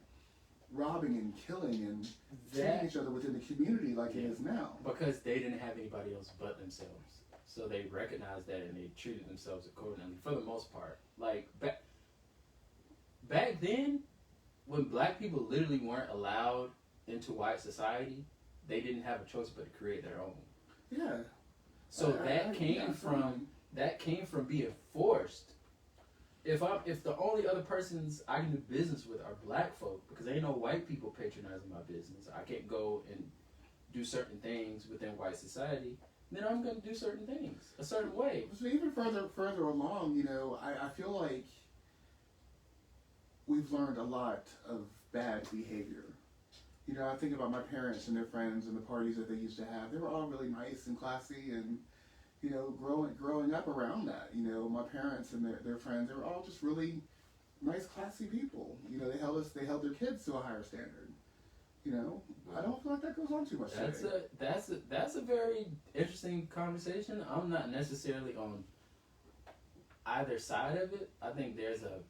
robbing and killing and killing each other within the community like it is now. Because they didn't have anybody else but themselves. So they recognized that and they treated themselves accordingly for the most part. Like, back then, when black people literally weren't allowed into white society, they didn't have a choice but to create their own. Yeah. So that came from being forced. If the only other persons I can do business with are black folk, because ain't no white people patronizing my business, I can't go and do certain things within white society, then I'm going to do certain things a certain way. So even further along, you know, I feel like we've learned a lot of bad behavior. You know, I think about my parents and their friends and the parties that they used to have. They were all really nice and classy, and you know, growing up around that. You know, my parents and their friends, they were all just really nice, classy people. You know, they held their kids to a higher standard. You know, I don't feel like that goes on too much today. That's a very interesting conversation. I'm not necessarily on either side of it. I think there's a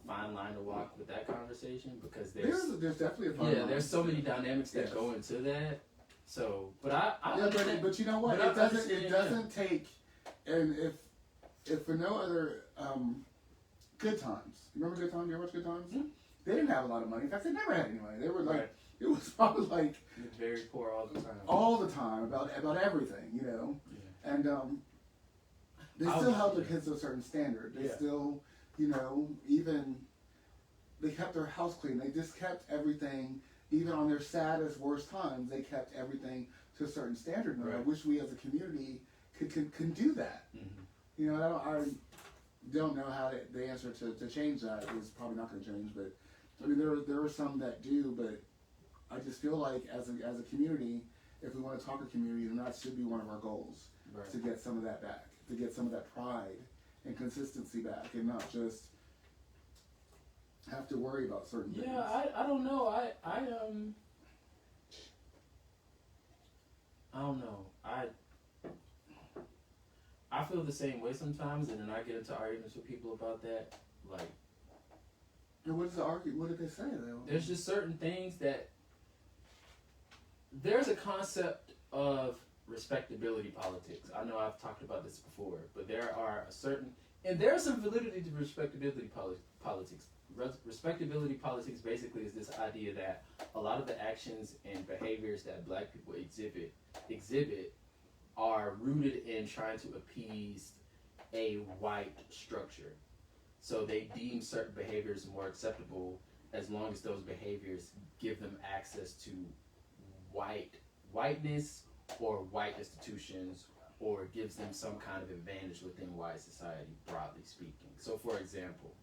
fine line to walk with that conversation, because there's definitely a fine line. Yeah, there's so many dynamics that go into that. So, but but you know what? It doesn't take, and if for no other Good Times. Remember Good Times? You ever watch Good Times? Mm-hmm. They didn't have a lot of money. In fact, they never had any money. They were like, it was probably like very poor all the time. All the time about everything, you know. Yeah. And they still held their kids to a certain standard. They still, you know, even they kept their house clean. They just kept everything. Even on their saddest, worst times, they kept everything to a certain standard. And I wish we as a community could do that. Mm-hmm. You know, I don't know how the answer to change that is probably not going to change. But I mean, there are some that do. But I just feel like as a community, if we want to talk a community, then that should be one of our goals, to get some of that back, to get some of that pride and consistency back, and not just have to worry about certain things. Yeah, I don't know. I don't know. I feel the same way sometimes, and then I get into arguments with people about that. Like, and what did they say though? There's just certain things that there's a concept of respectability politics. I know I've talked about this before, but there's some validity to respectability politics. Respectability politics basically is this idea that a lot of the actions and behaviors that black people exhibit are rooted in trying to appease a white structure. So they deem certain behaviors more acceptable as long as those behaviors give them access to whiteness or white institutions, or gives them some kind of advantage within white society, broadly speaking. So for example,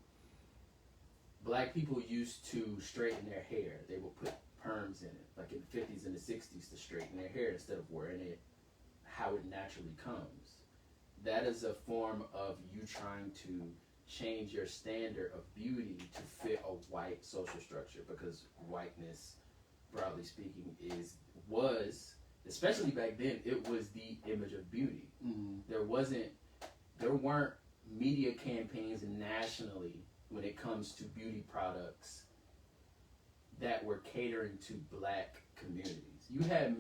black people used to straighten their hair. They would put perms in it, like in the 50s and the 60s, to straighten their hair instead of wearing it how it naturally comes. That is a form of you trying to change your standard of beauty to fit a white social structure, because whiteness, broadly speaking, was, especially back then, it was the image of beauty. Mm-hmm. There weren't media campaigns nationally when it comes to beauty products that were catering to black communities. You had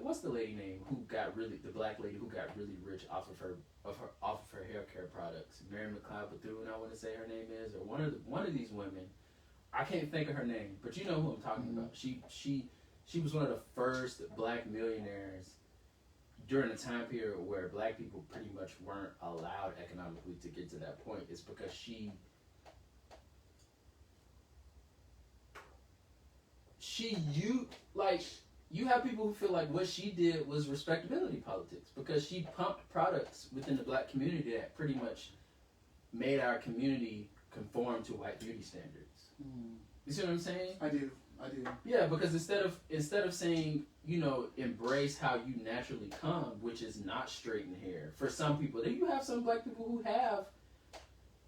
what's the lady name the black lady who got really rich off of her hair care products? Mary McLeod Bethune, I want to say her name is, or one of these women. I can't think of her name, but you know who I'm talking about. She was one of the first black millionaires during a time period where black people pretty much weren't allowed economically to get to that point. It's because you have people who feel like what she did was respectability politics, because she pumped products within the black community that pretty much made our community conform to white beauty standards. You see what I'm saying? I do. Yeah, because instead of saying, you know, embrace how you naturally come, which is not straightened hair. For some people, then you have some black people who have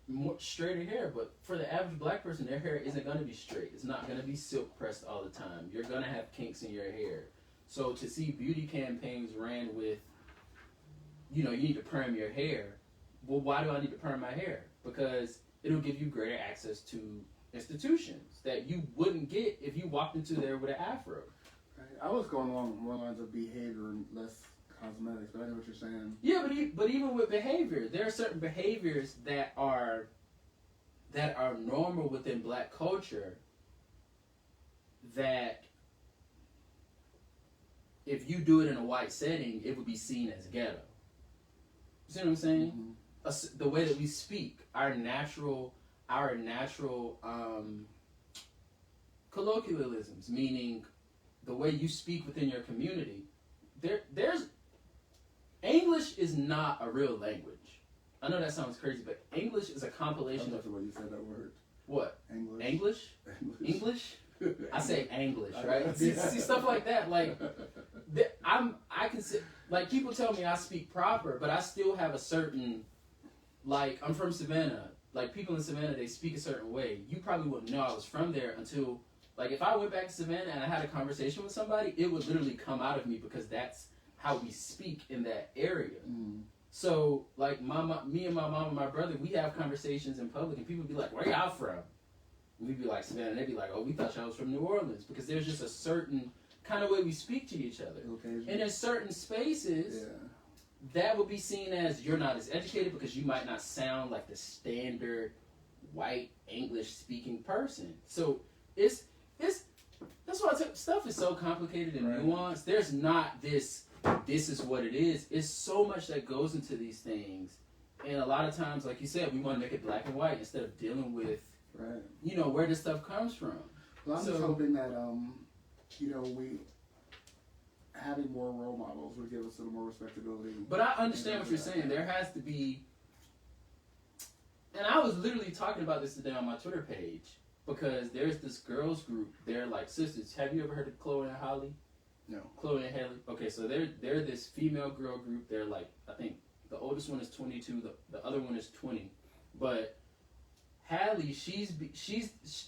more straighter hair, but for the average black person, their hair isn't going to be straight. It's not going to be silk pressed all the time. You're going to have kinks in your hair. So to see beauty campaigns ran with, you know, you need to perm your hair. Well, why do I need to perm my hair? Because it'll give you greater access to institutions that you wouldn't get if you walked into there with an afro. Right. I was going along more lines of behavior and less cosmetics, but I know what you're saying. Yeah, but even with behavior, there are certain behaviors that are normal within black culture that if you do it in a white setting, it would be seen as ghetto. You see what I'm saying? Mm-hmm. The way that we speak, our natural colloquialisms, meaning the way you speak within your community. There's English is not a real language. I know that sounds crazy, but English is a compilation of the way you said that word. What? English. English? I say English, right? See stuff like that. Like, I can say, like, people tell me I speak proper, but I still have a certain, like, I'm from Savannah. Like, people in Savannah, they speak a certain way. You probably wouldn't know I was from there until, like, if I went back to Savannah and I had a conversation with somebody, it would literally come out of me because that's how we speak in that area. Mm. So, like, me and my mom and my brother, we have conversations in public, and people be like, where y'all from? And we'd be like, Savannah, and they'd be like, oh, we thought y'all was from New Orleans, because there's just a certain kind of way we speak to each other. Okay. And in certain spaces, that would be seen as you're not as educated because you might not sound like the standard white English-speaking person. So, that's why stuff is so complicated and nuanced. There's not this is what it is. It's so much that goes into these things. And a lot of times, like you said, we want to make it black and white instead of dealing with, where this stuff comes from. Well, I'm just hoping that, we having more role models would give us a little more respectability. But I understand what you're saying. There has to be, and I was literally talking about this today on my Twitter page, because there's this girls group. They're like sisters. Have you ever heard of Chloe and Holly? No. Chloe and Haley. Okay, so they're this female girl group. They're like, I think the oldest one is 22. The other one is 20. But Hallie,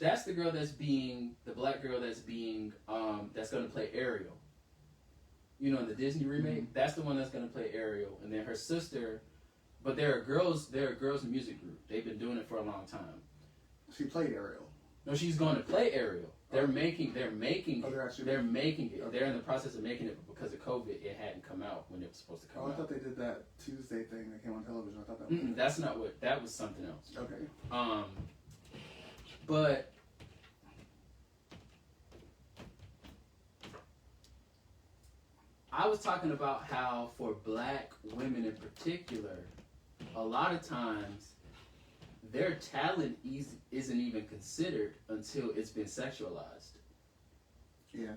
that's the girl the black girl that's going to play Ariel. You know, in the Disney remake, mm-hmm. That's the one that's going to play Ariel. And then her sister, but they're a girls music group. They've been doing it for a long time. She played Ariel. No, she's going to play Ariel. They're making it. Okay. They're in the process of making it, but because of COVID, it hadn't come out when it was supposed to come out. I thought they did that Tuesday thing that came on television. I thought that was that's not what. That was something else. Okay. But I was talking about how for black women in particular, a lot of times their talent isn't even considered until it's been sexualized. Yeah.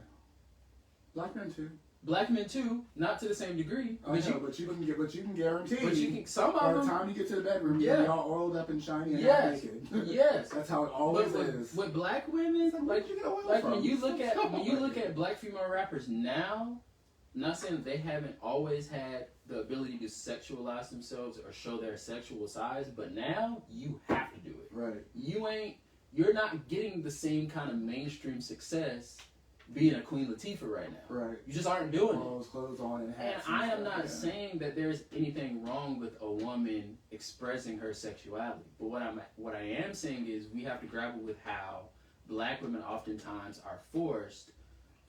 Black men too. Black men too, not to the same degree. But you can guarantee. But you can some by of them. By the time you get to the bedroom, you're all oiled up and shiny and yes, naked. Yes. That's how it always is. With black women, like when you look at black female rappers now, I'm not saying that they haven't always had the ability to sexualize themselves or show their sexual size, but now you have to do it. Right. You're not getting the same kind of mainstream success being a Queen Latifah right now. Right. You just aren't doing it. Clothes on and hats. And I am not saying that there's anything wrong with a woman expressing her sexuality. But what I am saying is we have to grapple with how black women oftentimes are forced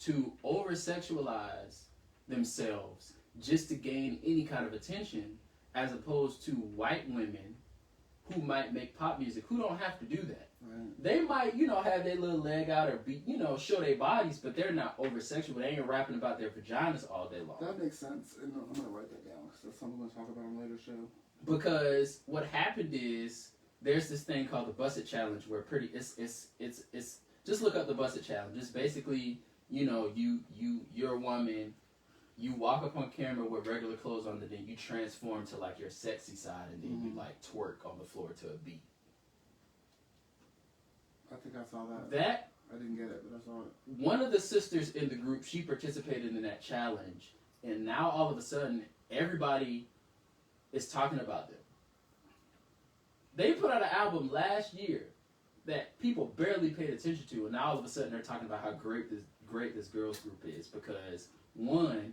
to over-sexualize themselves just to gain any kind of attention, as opposed to white women who might make pop music who don't have to do that. Right. They might, have their little leg out or show their bodies, but they're not over-sexual. They ain't rapping about their vaginas all day long. That makes sense. And I'm going to write that down because that's something we're going to talk about on a later show. Because what happened is there's this thing called the Busted Challenge where it's just look up the Busted Challenge. It's basically, you're a woman. You walk up on camera with regular clothes on, and then you transform to like your sexy side, and then you like twerk on the floor to a beat. I think I saw that. I didn't get it, but I saw it. One of the sisters in the group, she participated in that challenge, and now all of a sudden, everybody is talking about them. They put out an album last year that people barely paid attention to, and now all of a sudden they're talking about how great this girls group is because one.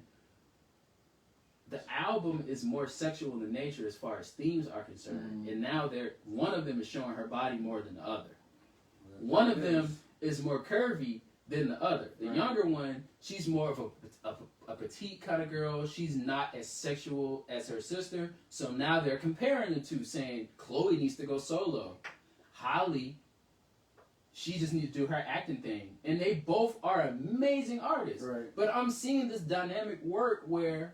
The album is more sexual in nature as far as themes are concerned, and now one of them is showing her body more than the other. One of them is more curvy than the other. The younger one, she's more of a petite kind of girl. She's not as sexual as her sister. So now they're comparing the two, saying Chloe needs to go solo. Holly, she just needs to do her acting thing. And they both are amazing artists. Right. But I'm seeing this dynamic work where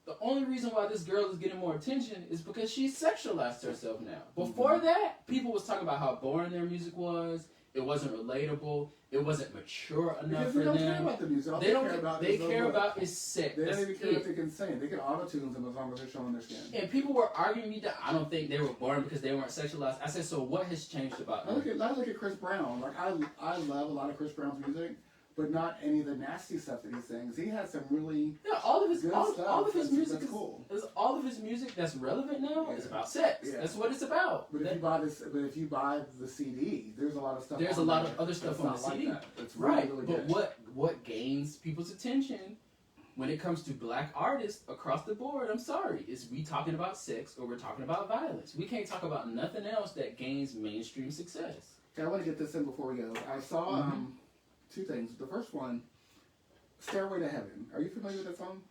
the only reason why this girl is getting more attention is because she's sexualized herself now. Before that, people was talking about how boring their music was. It wasn't relatable. It wasn't mature enough because for them. They don't care about the music. They don't care about. They care about is sex. They don't even care what they can sing. They can auto-tune them as long as they're showing their skin. And people were arguing me that I don't think they were boring because they weren't sexualized. I said, so what has changed about them? I look at Chris Brown. Like I love a lot of Chris Brown's music, but not any of the nasty stuff that he sings. He has some really all of his good all, stuff. all of his music that's cool. All of his music that's relevant now is about sex. Yeah. That's what it's about. But if you buy the CD, there's a lot of stuff. There's a lot of other stuff on the CD. Like it's really, really but good. what gains people's attention when it comes to black artists across the board, I'm sorry, is we talking about sex or we're talking about violence. We can't talk about nothing else that gains mainstream success. Okay, I want to get this in before we go. I saw two things. The first one, Stairway to Heaven. Are you familiar with that song?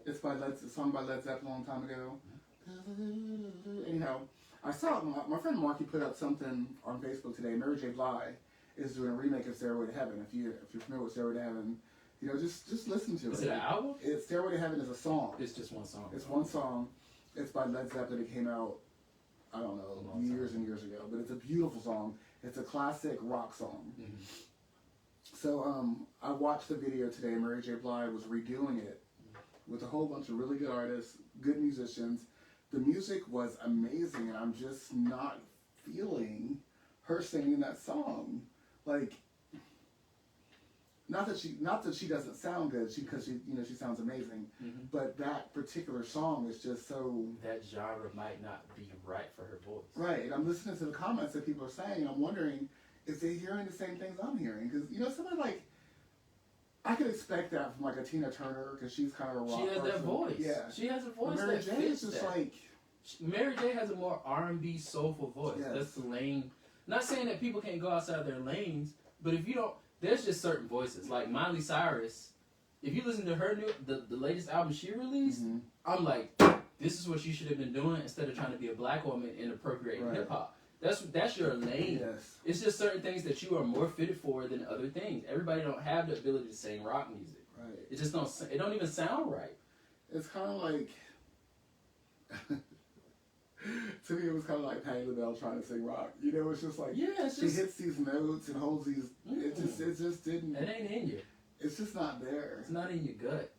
It's a song by Led Zeppelin a long time ago. Anyhow, I saw my friend Marky put up something on Facebook today. Mary J. Blige is doing a remake of Stairway to Heaven. If you're familiar with Stairway to Heaven, just listen to it. Is it an album? Stairway to Heaven is a song. It's just one song. It's one song. It's by Led Zeppelin. It came out, I don't know, years and years ago. But it's a beautiful song. It's a classic rock song. Mm-hmm. So I watched the video today. Mary J. Blige was redoing it with a whole bunch of really good artists, good musicians. The music was amazing, and I'm just not feeling her singing that song. Like, not that she doesn't sound good, because she sounds amazing. Mm-hmm. But that particular song is just so. That genre might not be right for her voice. Right, and I'm listening to the comments that people are saying, and I'm wondering if they're hearing the same things I'm hearing. Because somebody like, I could expect that from like a Tina Turner, because she's kind of a rock. She has that voice. Yeah, she has a voice. Mary that J fits is just that. like. Mary J has a more R&B soulful voice. Yes. That's the lane. Not saying that people can't go outside their lanes, but if you don't, there's just certain voices. Like Miley Cyrus, if you listen to her the latest album she released, I'm like, this is what you should have been doing instead of trying to be a black woman and appropriating hip hop. That's your lane. Yes. It's just certain things that you are more fitted for than other things. Everybody don't have the ability to sing rock music. Right. It just don't. It don't even sound right. It's kind of like. To me, it was kind of like Patti LaBelle trying to sing rock. It's just like she hits these notes and holds these. It just didn't. It ain't in you. It's just not there. It's not in your gut.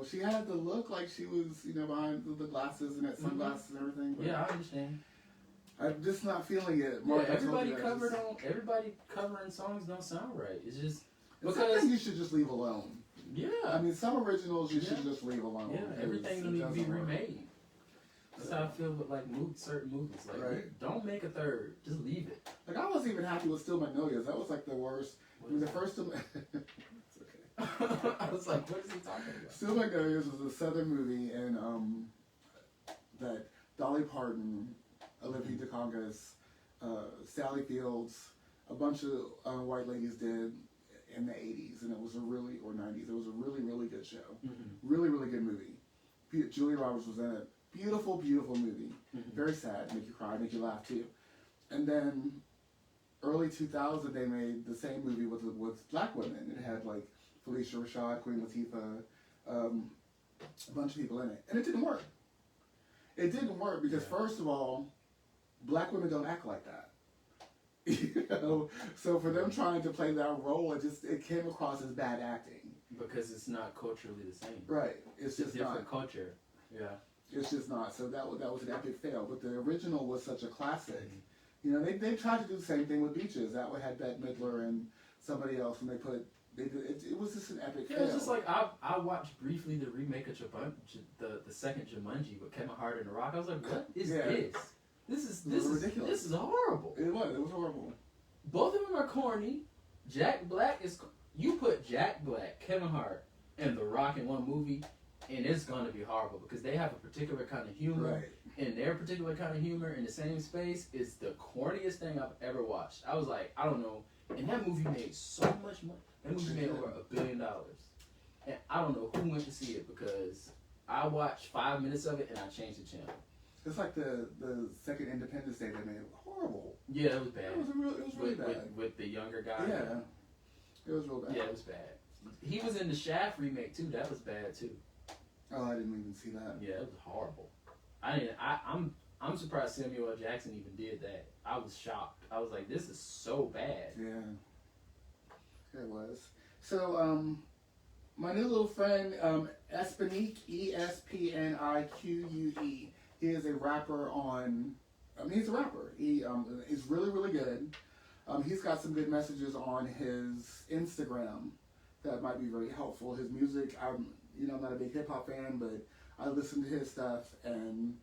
She had the look like she was, behind the glasses and sunglasses and everything. But yeah, I understand. I'm just not feeling it. Yeah, everybody covering songs don't sound right. It's just because something you should just leave alone. Yeah. I mean, some originals you should just leave alone. Yeah, everything don't need to be remade. That's how I feel with certain movies. Don't make a third. Just leave it. Like I wasn't even happy with Still Magnolias. That was like the worst. The first one. It's okay. I was like, what is he talking about? Still Magnolias was a Southern movie, and that Dolly Parton, Olivia DeCongas, Sally Fields, a bunch of white ladies did in the 80s, and it was or 90s. It was a really, really good show. Mm-hmm. Really, really good movie. Julia Roberts was in it. Beautiful, beautiful movie. Mm-hmm. Very sad, make you cry, make you laugh too. And then early 2000, they made the same movie with black women. It had like Felicia Rashad, Queen Latifah, a bunch of people in it, and it didn't work. It didn't work because first of all, black women don't act like that. So for them trying to play that role, it came across as bad acting. Because it's not culturally the same. Right. It's just a different culture. Yeah. It's just not. So that was an epic fail. But the original was such a classic. Mm-hmm. They tried to do the same thing with Beaches. That one had Bette Midler and somebody else, and it was just an epic fail. It's just like I watched briefly the remake of the second Jumanji with Kevin Hart and The Rock. I was like, what is this? This is ridiculous. This is horrible. It was horrible. Both of them are corny. Jack Black is. You put Jack Black, Kevin Hart, and The Rock in one movie, and it's going to be horrible because they have a particular kind of humor. Right. And their particular kind of humor in the same space is the corniest thing I've ever watched. I was like, I don't know. And that movie made so much money. That movie made over $1 billion. And I don't know who went to see it because I watched 5 minutes of it and I changed the channel. It's like the second Independence Day they made. Horrible. Yeah, it was bad. It was really bad. With the younger guy. Yeah. It was real bad. Yeah, it was bad. He was in the Shaft remake too. That was bad too. Oh, I didn't even see that. Yeah, it was horrible. I'm surprised Samuel L. Jackson even did that. I was shocked. I was like, this is so bad. Yeah. It was. So, my new little friend, Espanique, Espnique. He is a rapper he's a rapper. He is really, really good. He's got some good messages on his Instagram that might be very helpful. His music, I'm not a big hip hop fan, but I listened to his stuff and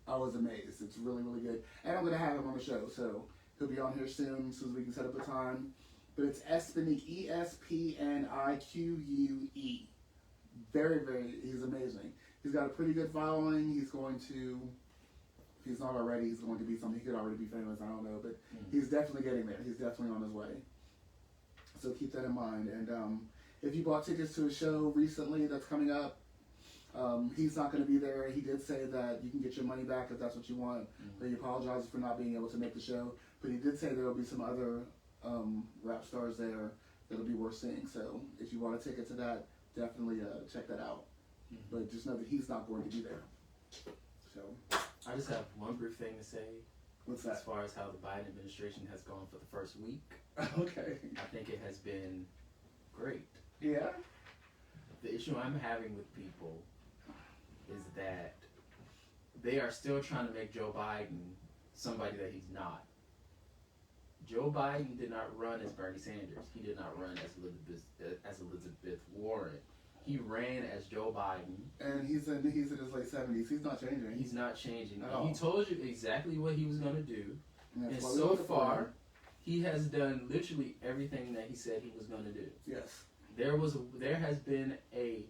I was amazed. It's really, really good. And I'm going to have him on the show, so he'll be on here soon as we can set up a time. But it's Espanique, Espnique. Very, very, he's amazing. He's got a pretty good following. He's going to, if he's not already, he's going to be something. He could already be famous, I don't know. But he's definitely getting there. He's definitely on his way. So keep that in mind. And if you bought tickets to a show recently that's coming up, he's not going to be there. He did say that you can get your money back if that's what you want. But he apologizes for not being able to make the show. But he did say there will be some other rap stars there that'll be worth seeing. So if you want a ticket to that, definitely check that out. But just know that he's not going to be there. So I just have one brief thing to say. What's that? As far as how the Biden administration has gone for the first week. Okay. I think it has been great. Yeah? The issue I'm having with people is that they are still trying to make Joe Biden somebody that he's not. Joe Biden did not run as Bernie Sanders. He did not run as Elizabeth Warren. He ran as Joe Biden. And he's in his late 70s. He's not changing. He's not changing. At all. He told you exactly what he was going to do. And what so far, he has done literally everything that he said he was going to do. Yes. There has been a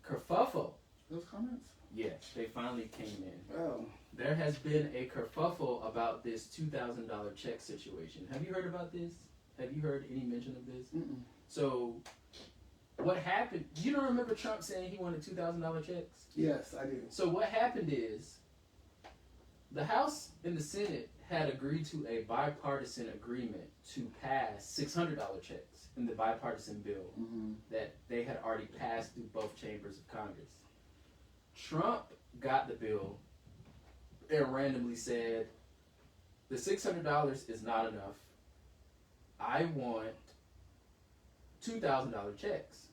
kerfuffle. Those comments? Yes, they finally came in. Oh. There has been a kerfuffle about this $2,000 check situation. Have you heard about this? Have you heard any mention of this? Mm-mm. So, what happened? You don't remember Trump saying he wanted $2,000 checks? Yes, I do. So what happened is, the House and the Senate had agreed to a bipartisan agreement to pass $600 checks in the bipartisan bill that they had already passed through both chambers of Congress. Trump got the bill and randomly said, the $600 is not enough. I want $2,000 checks.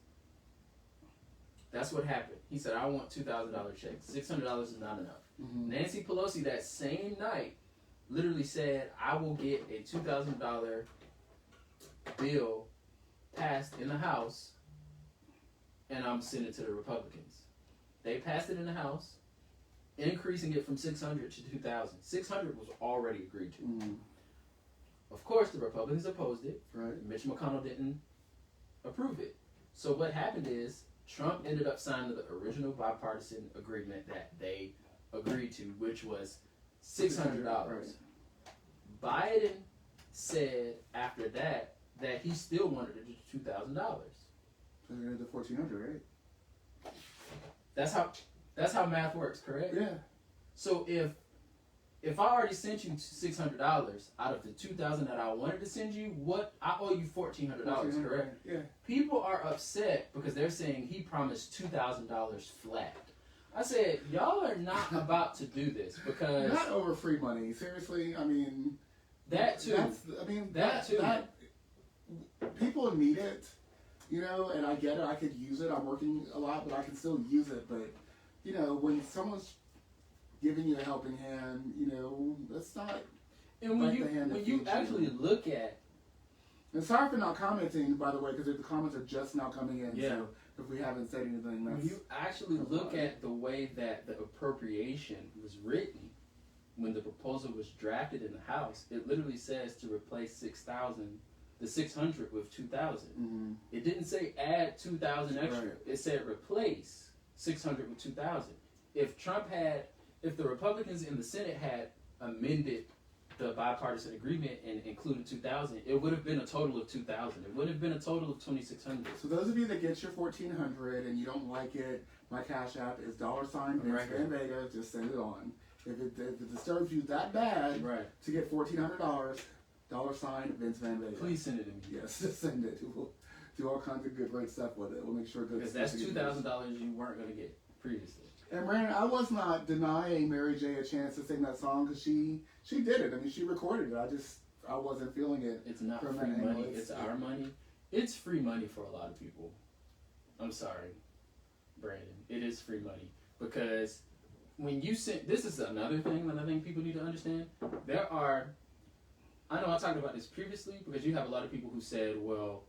That's what happened. He said, I want $2,000 checks. $600 is not enough. Nancy Pelosi that same night literally said, I will get a $2,000 bill passed in the House and I'm sending it to the Republicans. They passed it in the House, increasing it from 600 to 2,000. 600 was already agreed to. Of course, the Republicans opposed it. Right. Mitch McConnell didn't approve it. So what happened is Trump ended up signing the original bipartisan agreement that they agreed to, which was $600. Right. Biden said after that he still wanted to do $2,000. So you're going to do $1,400, right? That's how math works, correct? Yeah. So if I already sent you $600 out of the $2,000 that I wanted to send you, I owe you $1,400, correct? Yeah. People are upset because they're saying he promised $2,000 flat. I said, y'all are not about to do this because Not over free money. Seriously, I mean. that too. That people need it, and I get it. I could use it. I'm working a lot, but I can still use it. But, when someone's giving you a helping hand, that's not. And when you actually look at. And sorry for not commenting, by the way, because the comments are just now coming in. Yeah. So if we haven't said anything, that's. When you actually look at the way that the appropriation was written, when the proposal was drafted in the House, it literally says to replace the 600 with 2,000. It didn't say add 2,000 extra. Right. It said replace 600 with 2,000. If the Republicans in the Senate had amended the bipartisan agreement and included 2,000, it would have been a total of 2,000. It would have been a total of 2,600. So those of you that get your 1,400 and you don't like it, my Cash App is $Vince Van Vega. Just send it on. If it disturbs you that bad to get $1,400, $Vince Van Vega. Please send it to me. Yes, just send it. We'll do all kinds of great stuff with it. We'll make sure good. Because that's $2,000 you weren't going to get previously. And Brandon, I was not denying Mary J a chance to sing that song because she did it. I mean, she recorded it. I wasn't feeling it. It's not free money. It's our money. It's free money for a lot of people. I'm sorry, Brandon. It is free money because when you send, this is another thing that I think people need to understand. I know I talked about this previously because you have a lot of people who said, well,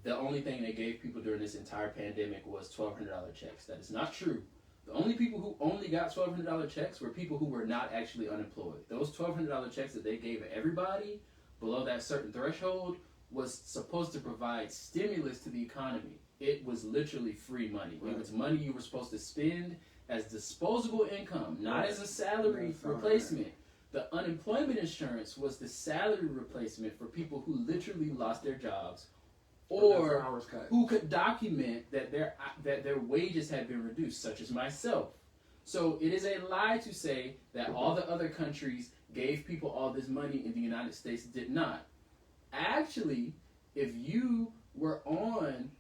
the only thing they gave people during this entire pandemic was $1,200 checks. That is not true. The only people who only got $1,200 checks were people who were not actually unemployed. Those $1,200 checks that they gave everybody below that certain threshold was supposed to provide stimulus to the economy. It was literally free money. Right. It was money you were supposed to spend as disposable income, not as a salary replacement. The unemployment insurance was the salary replacement for people who literally lost their jobs or who could document that their wages had been reduced, such as myself. So it is a lie to say that all the other countries gave people all this money and the United States did not. Actually, if you were on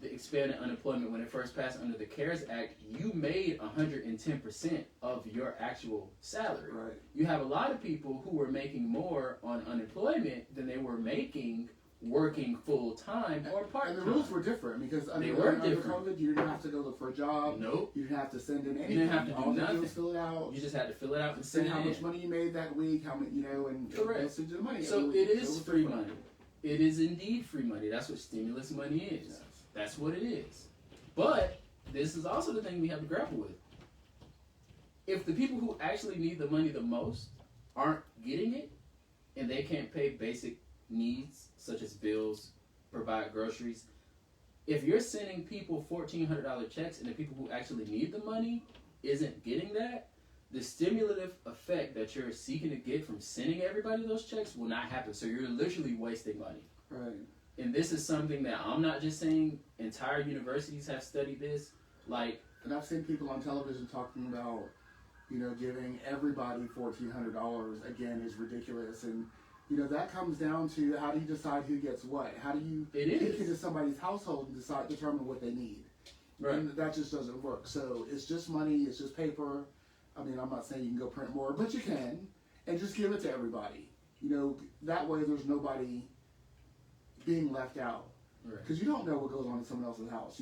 the expanded unemployment when it first passed under the CARES Act, you made 110% of your actual salary. Right. You have a lot of people who were making more on unemployment than they were making working full time or part time. And the rules were different because under COVID, you didn't have to go look for a job. Nope. You didn't have to send in anything. You didn't have to do All nothing. You fill it out. You just had to fill it out and send how it much in. money you made that week, how much, and correct. The money. So it is free money. It is indeed free money. That's what stimulus money is. Yes. That's what it is. But this is also the thing we have to grapple with. If the people who actually need the money the most aren't getting it, and they can't pay basic needs such as bills, provide groceries, if you're sending people $1,400 checks and the people who actually need the money isn't getting that, the stimulative effect that you're seeking to get from sending everybody those checks will not happen. So you're literally wasting money. Right. And this is something that I'm not just saying. Entire universities have studied this. And I've seen people on television talking about, giving everybody $1,400 again is ridiculous. And, that comes down to how do you decide who gets what? How do you get into somebody's household and determine what they need? Right. And that just doesn't work. So it's just money. It's just paper. I mean, I'm not saying you can go print more, but you can. And just give it to everybody. That way there's nobody being left out. Because you don't know what goes on in someone else's house.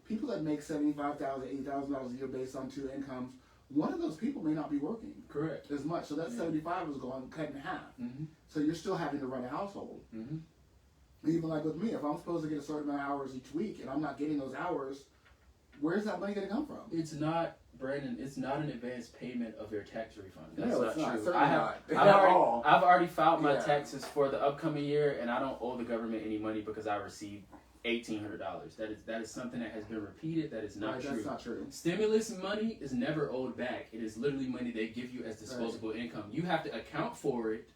People that make $75,000, $80,000 a year based on two incomes, one of those people may not be working as much. So that 75 is going cut in half. Mm-hmm. So you're still having to run a household. Mm-hmm. Even like with me, if I'm supposed to get a certain amount of hours each week and I'm not getting those hours, where's that money going to come from? It's not, Brandon, it's not an advance payment of your tax refund. That's no, not it's not. True. I've already filed my taxes for the upcoming year, and I don't owe the government any money because I received $1,800. That is something that has been repeated. That is not true. That's not true. Stimulus money is never owed back. It is literally money they give you as disposable income. You have to account for it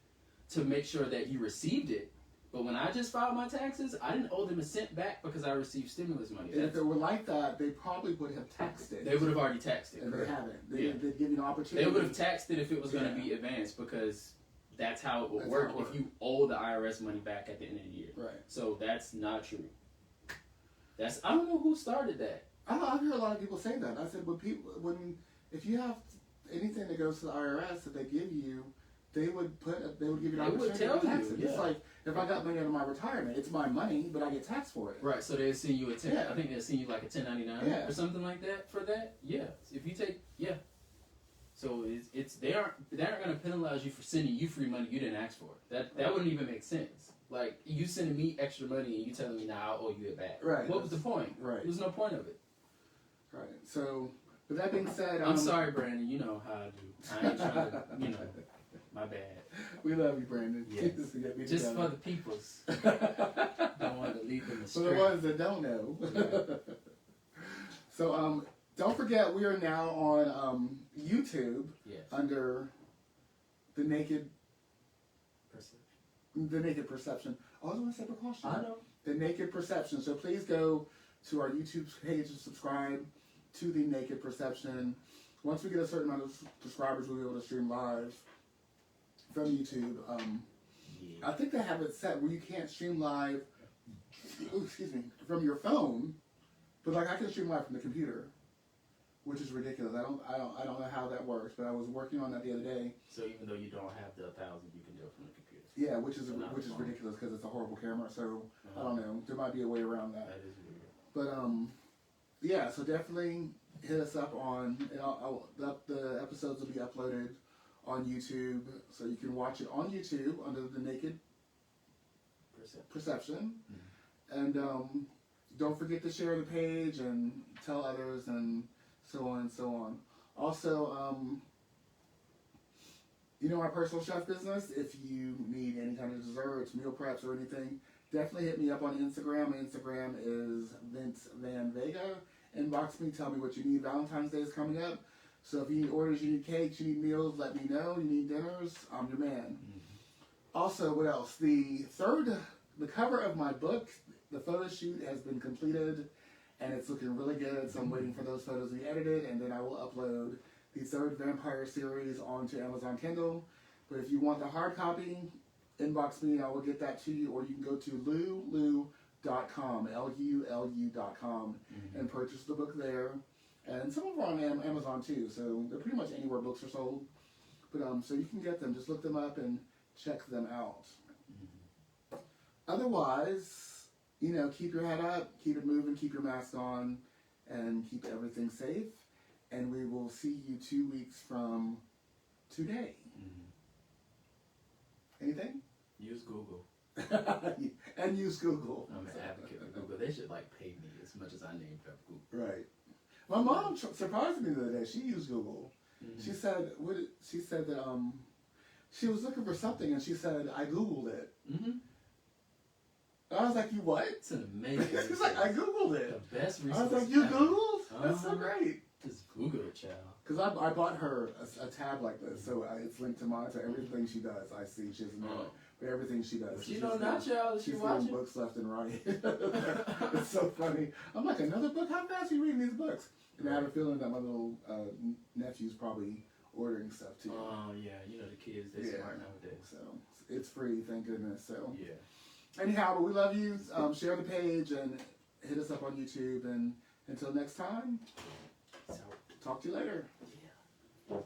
to make sure that you received it. But when I just filed my taxes, I didn't owe them a cent back because I received stimulus money. If it were like that, they probably would have taxed it. They would have already taxed it. And they haven't. They'd give you an opportunity. They would have taxed it if it was going to be advanced because that's how it would work if you owe the IRS money back at the end of the year. Right. So that's not true. I don't know who started that. I've heard a lot of people say that. I said, if you have anything that goes to the IRS that they give you, they would give you an opportunity to tax it. It's like if I got money out of my retirement, it's my money, but I get taxed for it. Right. So they'll send you a 10. I think they'll send you like a 1099 or something like that for that. Yeah. If you take So they aren't going to penalize you for sending you free money you didn't ask for. That wouldn't even make sense. Like, you sending me extra money and you telling me, now I'll owe you it back. Right. What was the point? Right. There's no point of it. Right. So, with that being said... I'm sorry, Brandon. You know how I do. I ain't trying to, my bad. We love you, Brandon. Yes. Just for the peoples. Don't want to leave them astray. For the ones that don't know. Yeah. So, don't forget, we are now on YouTube Yes. under the Naked Perception. Oh, I was going to say precaution. I know. The Naked Perception. So please go to our YouTube page and subscribe to the Naked Perception. Once we get a certain amount of subscribers, we'll be able to stream live from YouTube. I think they have it set where you can't stream live, from your phone, but like I can stream live from the computer, which is ridiculous. I don't know how that works, but I was working on that the other day. So even though you don't have the 1,000, you can do it from the computer. Yeah, which is ridiculous because it's a horrible camera. So I don't know. There might be a way around that. That is weird. But yeah. So definitely hit us up on. The episodes will be uploaded on YouTube, so you can watch it on YouTube under the Naked Perception. And don't forget to share the page and tell others and so on and so on. Also, our personal chef business, if you need any kind of desserts, meal preps, or anything, definitely hit me up on Instagram. My Instagram is Vince Van Vega. Inbox me, tell me what you need. Valentine's Day is coming up. So if you need orders, you need cakes, you need meals, let me know. You need dinners, I'm your man. Also, what else? The cover of my book, the photo shoot has been completed, and it's looking really good. So I'm waiting for those photos to be edited, and then I will upload the third vampire series onto Amazon Kindle. But if you want the hard copy, inbox me, and I will get that to you. Or you can go to lulu.com, LULU.com, and purchase the book there. And some of them are on Amazon too, so they're pretty much anywhere books are sold. But so you can get them. Just look them up and check them out. Otherwise, keep your head up, keep it moving, keep your mask on, and keep everything safe. And we will see you 2 weeks from today. Anything? Use Google. And use Google. I'm an advocate of Google. They should pay me as much as I name drop Google. Right. My mom surprised me the other day. She used Google. She said that she was looking for something, and she said, I Googled it. I was like, you what? It's an amazing She's like, I Googled it. The best resource. I was like, you ever. Googled? That's so great. Just Google it, child. Because I bought her a tab like this, so it's linked to mine, so everything she does, I see. She doesn't know it, but everything she does. She know not, child. She She's watching reading books left and right. It's so funny. I'm like, another book? How fast are you reading these books? And I have a feeling that my little nephew's probably ordering stuff too. Oh, yeah. The kids, they're smart nowadays. So it's free, thank goodness. So yeah. Anyhow, but we love you. Share the page and hit us up on YouTube. And until next time, talk to you later. Yeah.